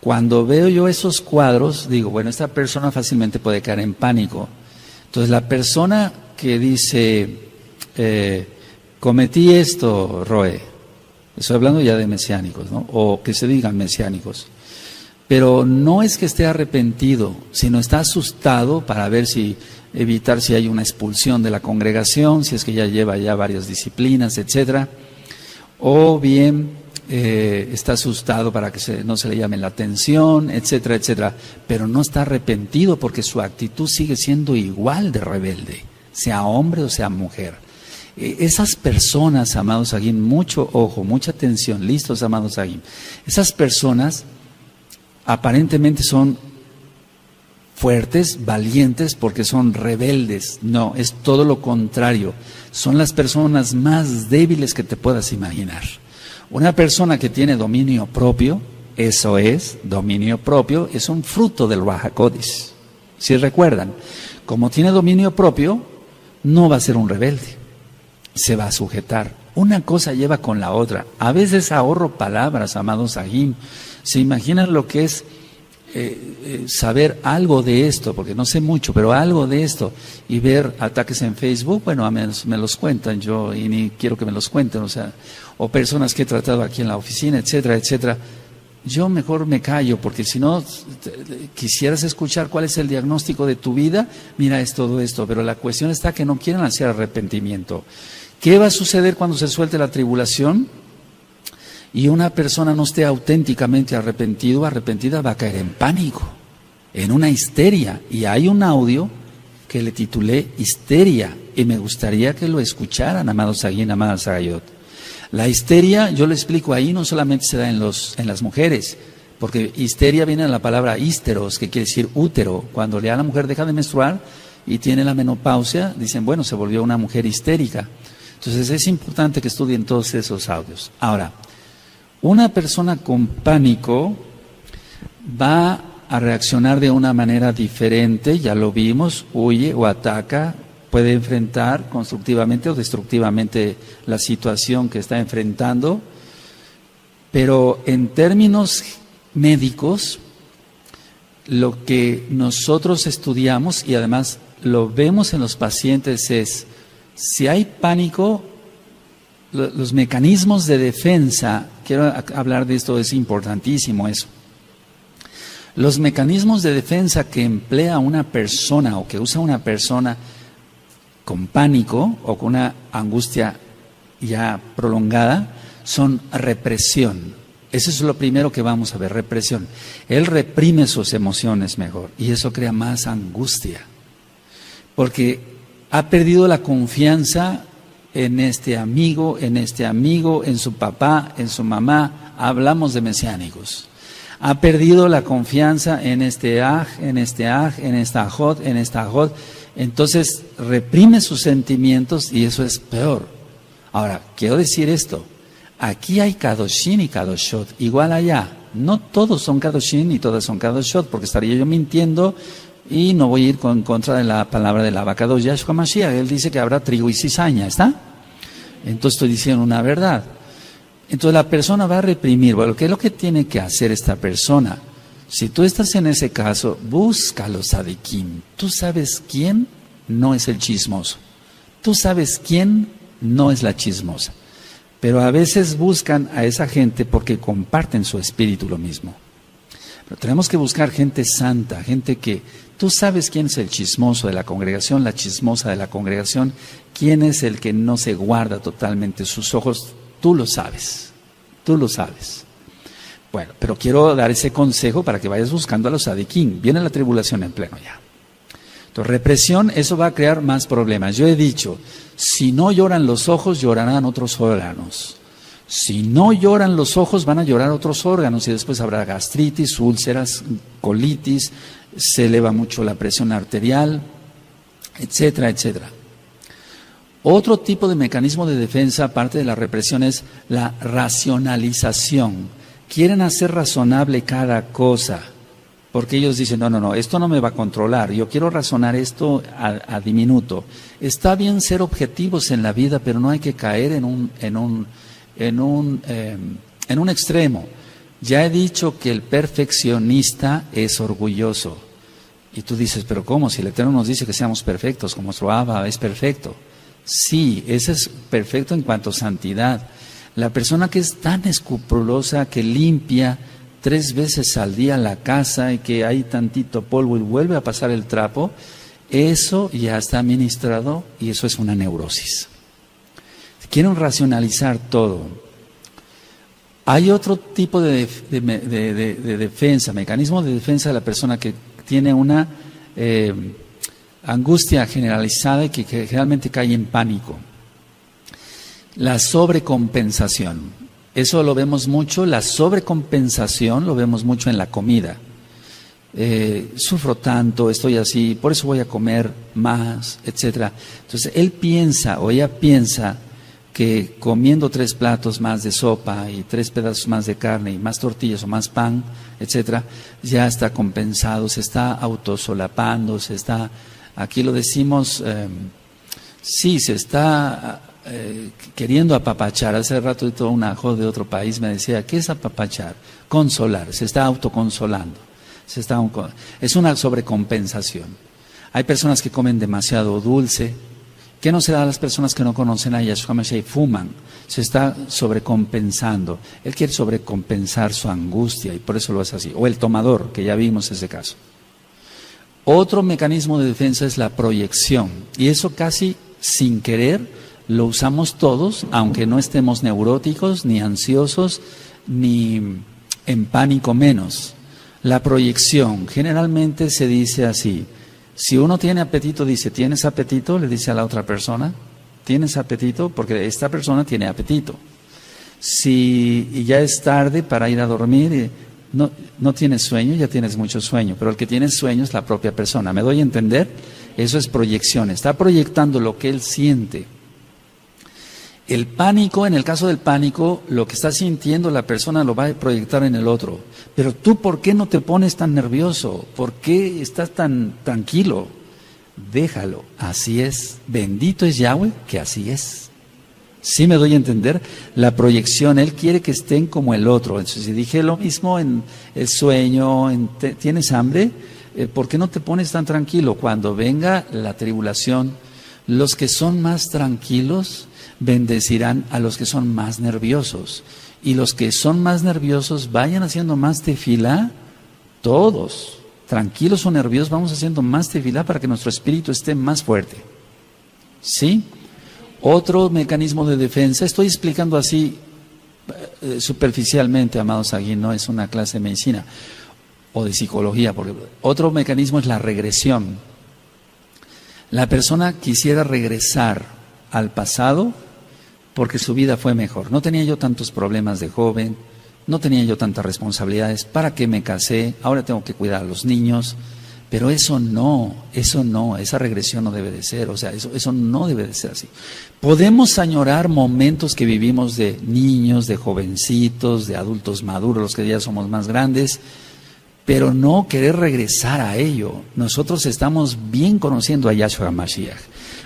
Cuando veo yo esos cuadros, digo, bueno, esta persona fácilmente puede caer en pánico. Entonces la persona que dice, cometí esto, Roe, estoy hablando ya de mesiánicos, ¿no? O que se digan mesiánicos, pero no es que esté arrepentido, sino está asustado para ver evitar si hay una expulsión de la congregación, si es que ya lleva ya varias disciplinas, etcétera, o bien está asustado para que no se le llame la atención, etcétera, etcétera, pero no está arrepentido porque su actitud sigue siendo igual de rebelde, sea hombre o sea mujer. Esas personas, amados Agim, mucho ojo, mucha atención, listos, amados Agim, esas personas aparentemente son fuertes, valientes, porque son rebeldes. No, es todo lo contrario. Son las personas más débiles que te puedas imaginar. Una persona que tiene dominio propio, eso es, dominio propio, es un fruto del Ruach HaKodesh. Si recuerdan, como tiene dominio propio, no va a ser un rebelde, se va a sujetar. Una cosa lleva con la otra. A veces ahorro palabras, amados Agim. ¿Se imaginan lo que es saber algo de esto? Porque no sé mucho, pero algo de esto, y ver ataques en Facebook, bueno, a menos me los cuentan yo, y ni quiero que me los cuenten, o personas que he tratado aquí en la oficina, etcétera, etcétera. Yo mejor me callo, porque si no quisieras escuchar cuál es el diagnóstico de tu vida, mira, es todo esto, pero la cuestión está que no quieren hacer arrepentimiento. ¿Qué va a suceder cuando se suelte la tribulación? Y una persona no esté auténticamente arrepentido o arrepentida, va a caer en pánico, en una histeria. Y hay un audio que le titulé Histeria, y me gustaría que lo escucharan, amados Agin, amadas Agayot. La histeria, yo le explico ahí, no solamente se da en las mujeres, porque histeria viene de la palabra hísteros, que quiere decir útero. Cuando ya la mujer deja de menstruar y tiene la menopausia, dicen, bueno, se volvió una mujer histérica. Entonces es importante que estudien todos esos audios. Ahora, una persona con pánico va a reaccionar de una manera diferente, ya lo vimos, huye o ataca, puede enfrentar constructivamente o destructivamente la situación que está enfrentando, pero en términos médicos, lo que nosotros estudiamos y además lo vemos en los pacientes es, si hay pánico, los mecanismos de defensa, quiero hablar de esto, es importantísimo eso. Los mecanismos de defensa que emplea una persona o que usa una persona con pánico o con una angustia ya prolongada son represión. Eso es lo primero que vamos a ver, represión. Él reprime sus emociones mejor y eso crea más angustia porque ha perdido la confianza en este amigo, en su papá, en su mamá. Hablamos de mesiánicos. Ha perdido la confianza en este aj, en esta ajot. Entonces reprime sus sentimientos y eso es peor. Ahora, quiero decir esto. Aquí hay Kadoshin y Kadoshot, igual allá. No todos son Kadoshin y todas son Kadoshot, porque estaría yo mintiendo y no voy a ir en contra de la palabra del Abacados Yahshua Mashiach. Él dice que habrá trigo y cizaña, ¿está? Entonces estoy diciendo una verdad. Entonces la persona va a reprimir. Bueno, ¿qué es lo que tiene que hacer esta persona? Si tú estás en ese caso, busca los sadikim. Tú sabes quién no es el chismoso. Tú sabes quién no es la chismosa. Pero a veces buscan a esa gente porque comparten su espíritu lo mismo. Pero tenemos que buscar gente santa, gente que tú sabes quién es el chismoso de la congregación, la chismosa de la congregación, quién es el que no se guarda totalmente sus ojos. Tú lo sabes, tú lo sabes. Bueno, pero quiero dar ese consejo para que vayas buscando a los sadiquín. Viene la tribulación en pleno ya. Entonces, represión, eso va a crear más problemas. Yo he dicho, si no lloran los ojos, llorarán otros órganos. Si no lloran los ojos, van a llorar otros órganos y después habrá gastritis, úlceras, colitis, se eleva mucho la presión arterial, etcétera, etcétera. Otro tipo de mecanismo de defensa, aparte de la represión, es la racionalización. Quieren hacer razonable cada cosa, porque ellos dicen, no, esto no me va a controlar, yo quiero razonar esto a diminuto. Está bien ser objetivos en la vida, pero no hay que caer en un extremo. Ya he dicho que el perfeccionista es orgulloso. Y tú dices, pero ¿cómo? Si el Eterno nos dice que seamos perfectos, como nuestro Abba es perfecto. Sí, ese es perfecto en cuanto a santidad. La persona que es tan escrupulosa, que limpia 3 veces al día la casa y que hay tantito polvo y vuelve a pasar el trapo, eso ya está ministrado y eso es una neurosis. Quieren racionalizar todo. Hay otro tipo de defensa, mecanismo de defensa de la persona que tiene una angustia generalizada y que generalmente cae en pánico. La sobrecompensación. Eso lo vemos mucho, la sobrecompensación lo vemos mucho en la comida. Sufro tanto, estoy así, por eso voy a comer más, etcétera. Entonces él piensa o ella piensa que comiendo 3 platos más de sopa y 3 pedazos más de carne y más tortillas o más pan, etcétera, ya está compensado, se está autosolapando, se está, aquí lo decimos, se está queriendo apapachar. Hace rato un ajo de otro país me decía, ¿qué es apapachar? Consolar, se está autoconsolando, es una sobrecompensación. Hay personas que comen demasiado dulce. ¿Qué no se da a las personas que no conocen a Yahshua Mashiach y fuman? Se está sobrecompensando. Él quiere sobrecompensar su angustia y por eso lo hace así. O el tomador, que ya vimos ese caso. Otro mecanismo de defensa es la proyección. Y eso casi sin querer lo usamos todos, aunque no estemos neuróticos, ni ansiosos, ni en pánico menos. La proyección, generalmente se dice así. Si uno tiene apetito, dice, ¿tienes apetito? Le dice a la otra persona, ¿tienes apetito? Porque esta persona tiene apetito. Si ya es tarde para ir a dormir, no tienes sueño, ya tienes mucho sueño. Pero el que tiene sueño es la propia persona. ¿Me doy a entender? Eso es proyección. Está proyectando lo que él siente. El pánico, en el caso del pánico, lo que está sintiendo la persona lo va a proyectar en el otro. Pero tú, ¿por qué no te pones tan nervioso? ¿Por qué estás tan tranquilo? Déjalo, así es. Bendito es Yahweh, que así es. ¿Sí me doy a entender? La proyección, él quiere que estén como el otro. Entonces, si dije lo mismo en el sueño, ¿tienes hambre? ¿Por qué no te pones tan tranquilo? Cuando venga la tribulación, los que son más tranquilos bendecirán a los que son más nerviosos. Y los que son más nerviosos vayan haciendo más tefilá, todos, tranquilos o nerviosos, vamos haciendo más tefilá para que nuestro espíritu esté más fuerte. ¿Sí? Otro mecanismo de defensa, estoy explicando así superficialmente, amados, aquí no es una clase de medicina o de psicología, porque otro mecanismo es la regresión. La persona quisiera regresar al pasado porque su vida fue mejor. No tenía yo tantos problemas de joven, no tenía yo tantas responsabilidades, ¿para qué me casé? Ahora tengo que cuidar a los niños. Pero eso no, esa regresión no debe de ser, o sea, eso no debe de ser así. Podemos añorar momentos que vivimos de niños, de jovencitos, de adultos maduros, los que ya somos más grandes, pero no querer regresar a ello. Nosotros estamos bien conociendo a Yahshua HaMashiach,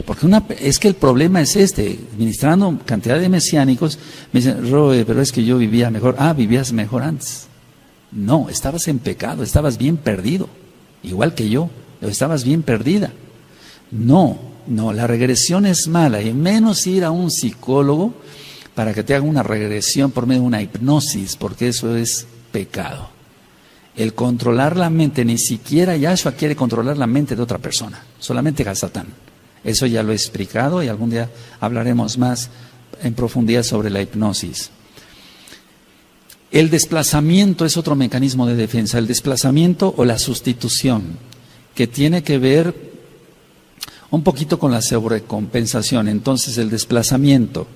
porque es que el problema es ministrando cantidad de mesiánicos, me dicen, Roe, pero es que yo vivía mejor. Vivías mejor antes. No, estabas en pecado, estabas bien perdido. Igual que yo, estabas bien perdida. No, la regresión es mala, y menos ir a un psicólogo para que te haga una regresión por medio de una hipnosis, porque eso es pecado. El controlar la mente, ni siquiera Yahshua quiere controlar la mente de otra persona, solamente Hasatán. Eso ya lo he explicado y algún día hablaremos más en profundidad sobre la hipnosis. El desplazamiento es otro mecanismo de defensa, el desplazamiento o la sustitución, que tiene que ver un poquito con la sobrecompensación. Entonces, el desplazamiento,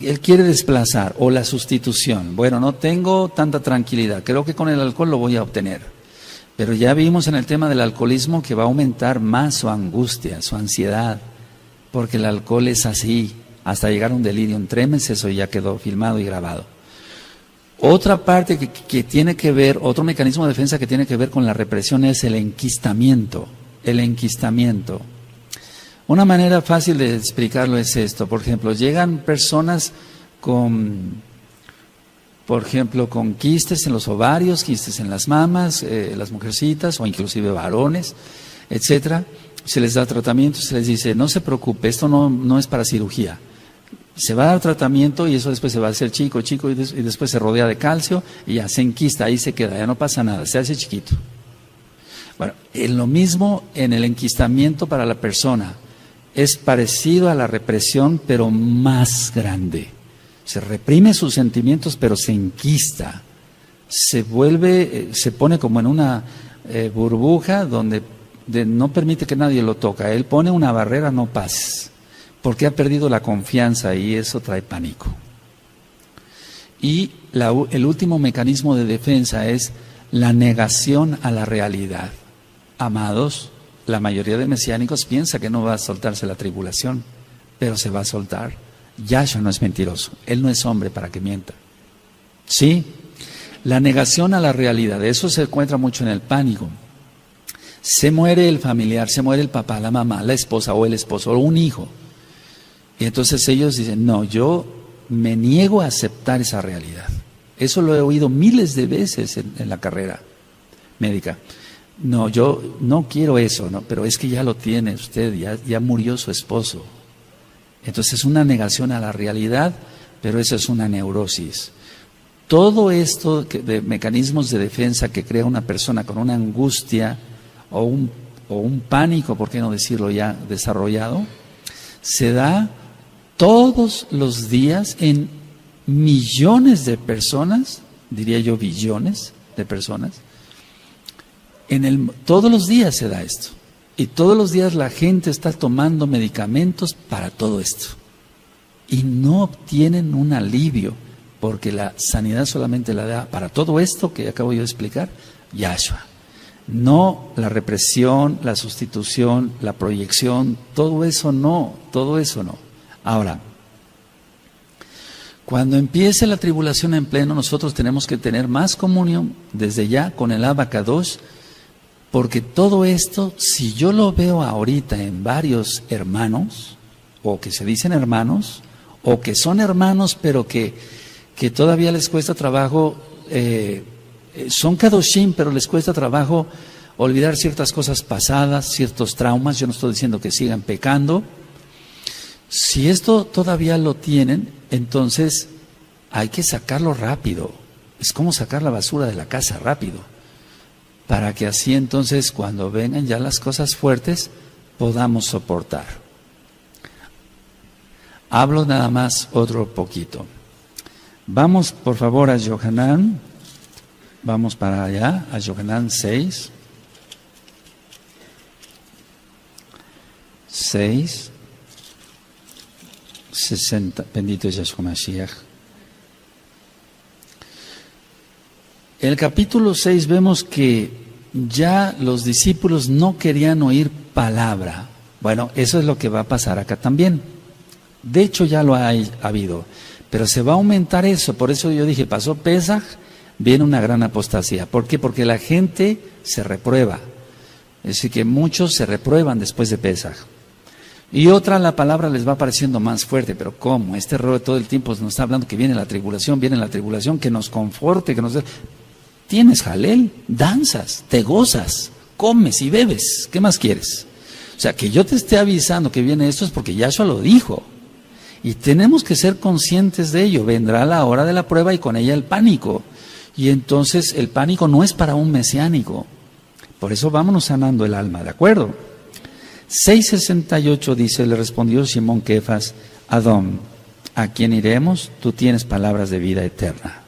él quiere desplazar, o la sustitución. Bueno, no tengo tanta tranquilidad, creo que con el alcohol lo voy a obtener. Pero ya vimos en el tema del alcoholismo que va a aumentar más su angustia, su ansiedad, porque el alcohol es así, hasta llegar a un delirium tremens, eso ya quedó filmado y grabado. Otra parte que tiene que ver, otro mecanismo de defensa que tiene que ver con la represión es el enquistamiento. El enquistamiento. Una manera fácil de explicarlo es esto. Por ejemplo, llegan personas con quistes en los ovarios, quistes en las mamas, las mujercitas o inclusive varones, etcétera. Se les da tratamiento, se les dice, no se preocupe, esto no es para cirugía. Se va a dar tratamiento y eso después se va a hacer chico y después se rodea de calcio y ya se enquista, ahí se queda, ya no pasa nada, se hace chiquito. Bueno, en lo mismo en el enquistamiento para la persona, es parecido a la represión pero más grande. Se reprime sus sentimientos pero se enquista, se pone como en una burbuja donde no permite que nadie lo toque, él pone una barrera, no pases. Porque ha perdido la confianza y eso trae pánico. Y el último mecanismo de defensa es la negación a la realidad. Amados, la mayoría de mesiánicos piensa que no va a soltarse la tribulación, pero se va a soltar. Yahshua no es mentiroso, él no es hombre para que mienta. Sí, la negación a la realidad, eso se encuentra mucho en el pánico. Se muere el familiar, se muere el papá, la mamá, la esposa o el esposo o un hijo. Y entonces ellos dicen, no, yo me niego a aceptar esa realidad. Eso lo he oído miles de veces en la carrera médica. No, yo no quiero eso, no, pero es que ya lo tiene usted, ya murió su esposo. Entonces es una negación a la realidad, pero eso es una neurosis. Todo esto de mecanismos de defensa que crea una persona con una angustia o un pánico, ¿por qué no decirlo ya desarrollado? Se da todos los días en millones de personas, diría yo billones de personas, todos los días se da esto. Y todos los días la gente está tomando medicamentos para todo esto. Y no obtienen un alivio, porque la sanidad solamente la da para todo esto que acabo yo de explicar, Yahshua. No la represión, la sustitución, la proyección, todo eso no. Ahora, cuando empiece la tribulación en pleno, nosotros tenemos que tener más comunión desde ya con el Abacadosh, porque todo esto, si yo lo veo ahorita en varios hermanos, o que se dicen hermanos, o que son hermanos, pero que todavía les cuesta trabajo, son kadoshim, pero les cuesta trabajo olvidar ciertas cosas pasadas, ciertos traumas. Yo no estoy diciendo que sigan pecando. Si esto todavía lo tienen, entonces hay que sacarlo rápido. Es como sacar la basura de la casa rápido, para que así entonces cuando vengan ya las cosas fuertes podamos soportar. Hablo nada más otro poquito. Vamos por favor a Yohanan, vamos para allá, a Yohanan 6. 60, bendito es Yahshua Mashiach. En el capítulo 6 vemos que ya los discípulos no querían oír palabra. Bueno, eso es lo que va a pasar acá también. De hecho ya lo ha habido, pero se va a aumentar eso. Por eso yo dije, pasó Pesaj, viene una gran apostasía. ¿Por qué? Porque la gente se reprueba. Es decir, que muchos se reprueban después de Pesaj. Y otra, la palabra les va pareciendo más fuerte, pero ¿cómo? Este error todo el tiempo nos está hablando que viene la tribulación, que nos conforte, que nos... Tienes jalel, danzas, te gozas, comes y bebes, ¿qué más quieres? O sea, que yo te esté avisando que viene esto es porque Yahshua lo dijo. Y tenemos que ser conscientes de ello. Vendrá la hora de la prueba y con ella el pánico. Y entonces el pánico no es para un mesiánico. Por eso vámonos sanando el alma, ¿de acuerdo? 6:68 dice, le respondió Simón Kefas, Adón, ¿a quién iremos? Tú tienes palabras de vida eterna.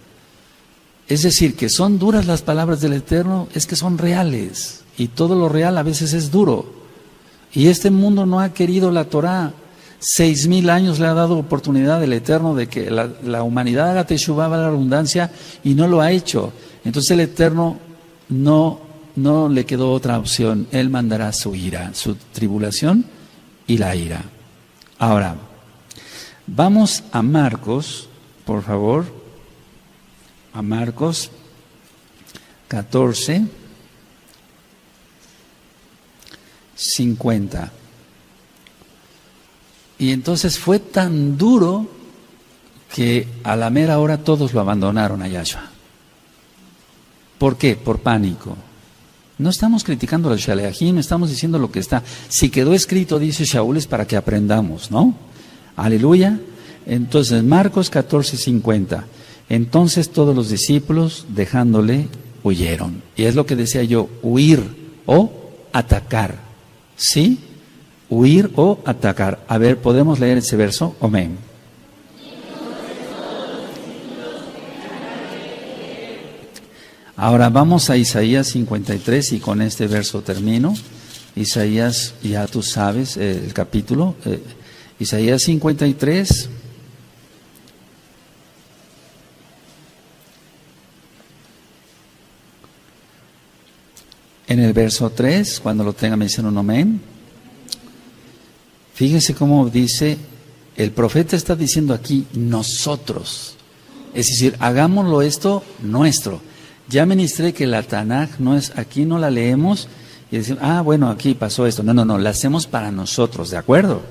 Es decir, que son duras las palabras del Eterno, es que son reales. Y todo lo real a veces es duro. Y este mundo no ha querido la Torah. 6,000 años le ha dado oportunidad el Eterno de que la humanidad haga teshuvá, la redundancia, y no lo ha hecho. Entonces el Eterno no le quedó otra opción. Él mandará su ira, su tribulación y la ira. Ahora, vamos a Marcos, por favor. A Marcos 14, 50. Y entonces fue tan duro que a la mera hora todos lo abandonaron a Yahshua. ¿Por qué? Por pánico. No estamos criticando al Shaleahim, estamos diciendo lo que está. Si quedó escrito, dice Shaul, es para que aprendamos, ¿no? Aleluya. Entonces, Marcos 14, 50. Entonces todos los discípulos, dejándole, huyeron. Y es lo que decía yo, huir o atacar. ¿Sí? Huir o atacar. A ver, ¿podemos leer ese verso? Amén. Ahora vamos a Isaías 53 y con este verso termino. Isaías, ya tú sabes el capítulo. Isaías 53. En el verso 3, cuando lo tengan me dicen un amén. Fíjense cómo dice, el profeta está diciendo aquí, nosotros. Es decir, hagámoslo esto nuestro. Ya ministré que la Tanaj no es, aquí no la leemos y decimos, bueno, aquí pasó esto. No, la hacemos para nosotros, ¿de acuerdo?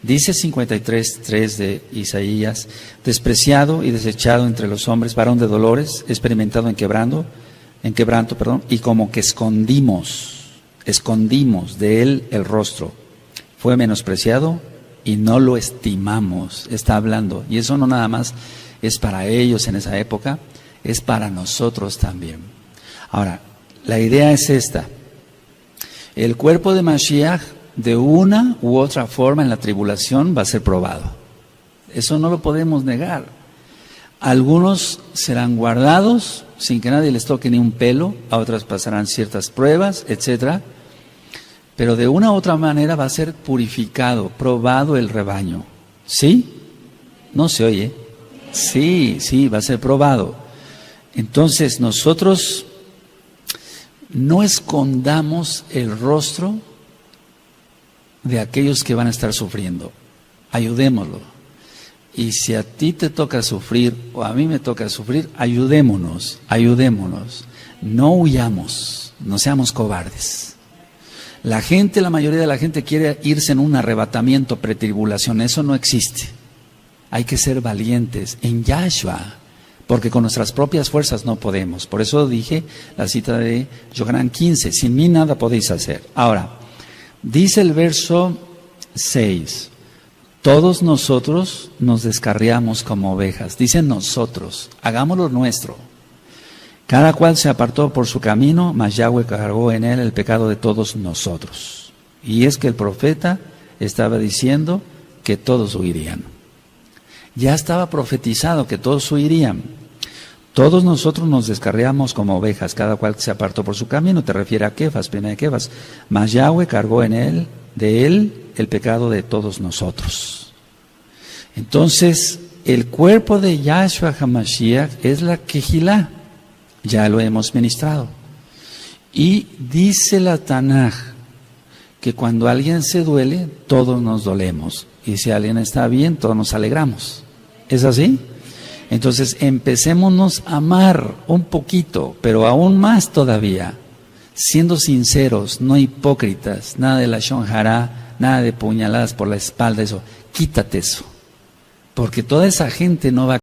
Dice 53:3 de Isaías, despreciado y desechado entre los hombres, varón de dolores, experimentado en quebranto, y como que escondimos de él el rostro. Fue menospreciado y no lo estimamos, está hablando. Y eso no nada más es para ellos en esa época, es para nosotros también. Ahora, la idea es esta. El cuerpo de Mashiach, de una u otra forma en la tribulación, va a ser probado. Eso no lo podemos negar. Algunos serán guardados sin que nadie les toque ni un pelo, a otras pasarán ciertas pruebas, etcétera. Pero de una u otra manera va a ser purificado, probado el rebaño. ¿Sí? ¿No se oye? Sí, va a ser probado. Entonces nosotros no escondamos el rostro de aquellos que van a estar sufriendo. Ayudémoslo. Y si a ti te toca sufrir o a mí me toca sufrir, ayudémonos. No huyamos, no seamos cobardes. La mayoría de la gente quiere irse en un arrebatamiento pretribulación, eso no existe. hay que ser valientes en Yahshua, porque con nuestras propias fuerzas no podemos. Por eso dije la cita de Yohanan 15, sin mí nada podéis hacer. Ahora, dice el verso 6, todos nosotros nos descarriamos como ovejas. Dicen nosotros, hagámoslo nuestro. Cada cual se apartó por su camino, mas Yahweh cargó en él el pecado de todos nosotros. Y es que el profeta estaba diciendo que todos huirían. Ya estaba profetizado que todos huirían. Todos nosotros nos descarriamos como ovejas, cada cual se apartó por su camino. Te refiere a Kefas, primera de Kefas. Mas Yahweh cargó en él, de él, el pecado de todos nosotros. Entonces, el cuerpo de Yahshua HaMashiach es la Kehilá. Ya lo hemos ministrado. Y dice la Tanaj que cuando alguien se duele, todos nos dolemos. Y si alguien está bien, todos nos alegramos. ¿Es así? Entonces, empecémonos a amar un poquito, pero aún más todavía, siendo sinceros, no hipócritas, nada de lashon hará, nada de puñaladas por la espalda, eso. Quítate eso. Porque toda esa gente no va